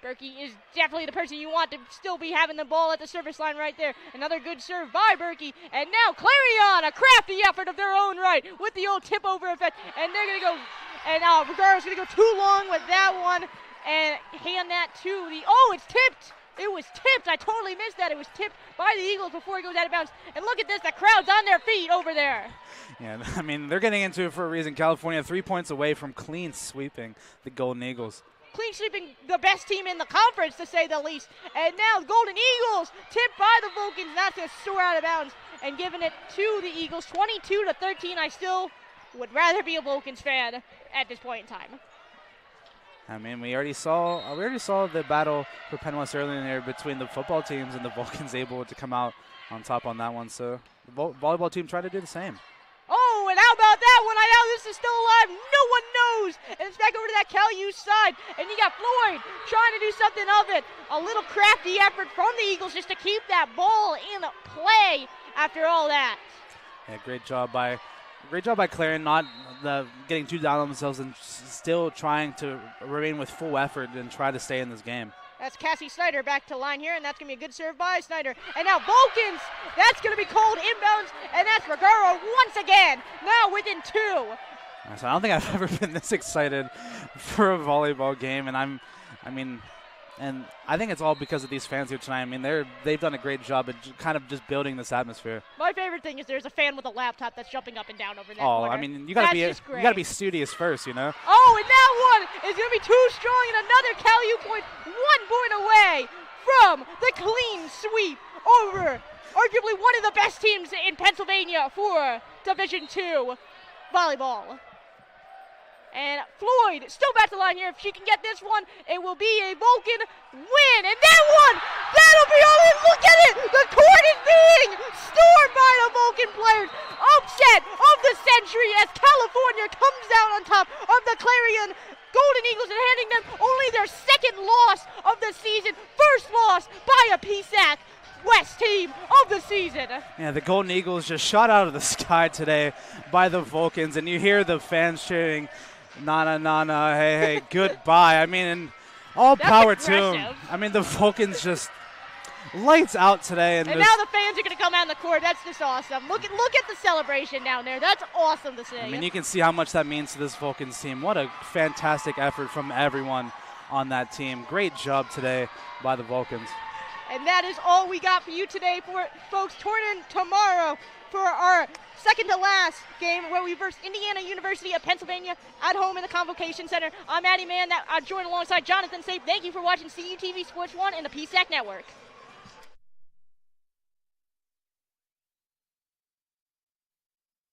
Berkey is definitely the person you want to still be having the ball at the service line right there. Another good serve by Berkey. And now Clarion, a crafty effort of their own right with the old tip over effect. And they're going to go, and Vergara's going to go too long with that one and hand that to the, oh, it's tipped. It was tipped. I totally missed that. It was tipped by the Eagles before it goes out of bounds. And look at this. The crowd's on their feet over there. Yeah, I mean, they're getting into it for a reason. California 3 points away from clean sweeping the Golden Eagles. Clean sweeping the best team in the conference, to say the least. And now Golden Eagles tipped by the Vulcans. That's going to soar out of bounds and giving it to the Eagles, 22-13. I still would rather be a Vulcans fan at this point in time. I mean, we already saw the battle for Penn West earlier in there between the football teams, and the Vulcans able to come out on top on that one. So the volleyball team tried to do the same. Oh, and how about that one? I know this is still alive. No one knows. And it's back over to that CalU side. And you got Floyd trying to do something of it. A little crafty effort from the Eagles just to keep that ball in play after all that. Yeah, great job by Clarion, not getting too down on themselves and still trying to remain with full effort and try to stay in this game. That's Cassie Snyder back to line here, and that's going to be a good serve by Snyder. And now Vulcans, that's going to be called inbounds, and that's Vergara once again, now within 2. So I don't think I've ever been this excited for a volleyball game, and I think it's all because of these fans here tonight. I mean, they've done a great job at kind of just building this atmosphere. My favorite thing is there's a fan with a laptop that's jumping up and down over that corner. I mean, you gotta be studious first, you know. Oh, and that one is gonna be too strong, and another CalU point, 1 point away from the clean sweep over arguably one of the best teams in Pennsylvania for Division II volleyball. And Floyd still back to the line here. If she can get this one, it will be a Vulcan win. And that one, that'll be all in. Look at it. The court is being stormed by the Vulcan players. Upset of the century as California comes out on top of the Clarion Golden Eagles and handing them only their second loss of the season. First loss by a PSAC West team of the season. Yeah, the Golden Eagles just shot out of the sky today by the Vulcans, and you hear the fans cheering, "Nana, nana, hey, hey, goodbye." I mean, and all That's power aggressive. to them. I mean, the Vulcans just lights out today. And now the fans are going to come out on the court. That's just awesome. Look at the celebration down there. That's awesome to see. I mean, you can see how much that means to this Vulcans team. What a fantastic effort from everyone on that team. Great job today by the Vulcans. And that is all we got for you today, folks. Tune in tomorrow for our second to last game where we verse Indiana University of Pennsylvania at home in the Convocation Center. I'm Addie Mann. I joined alongside Jonathan Sape. Thank you for watching CUTV Sports 1 and the PSAC Network.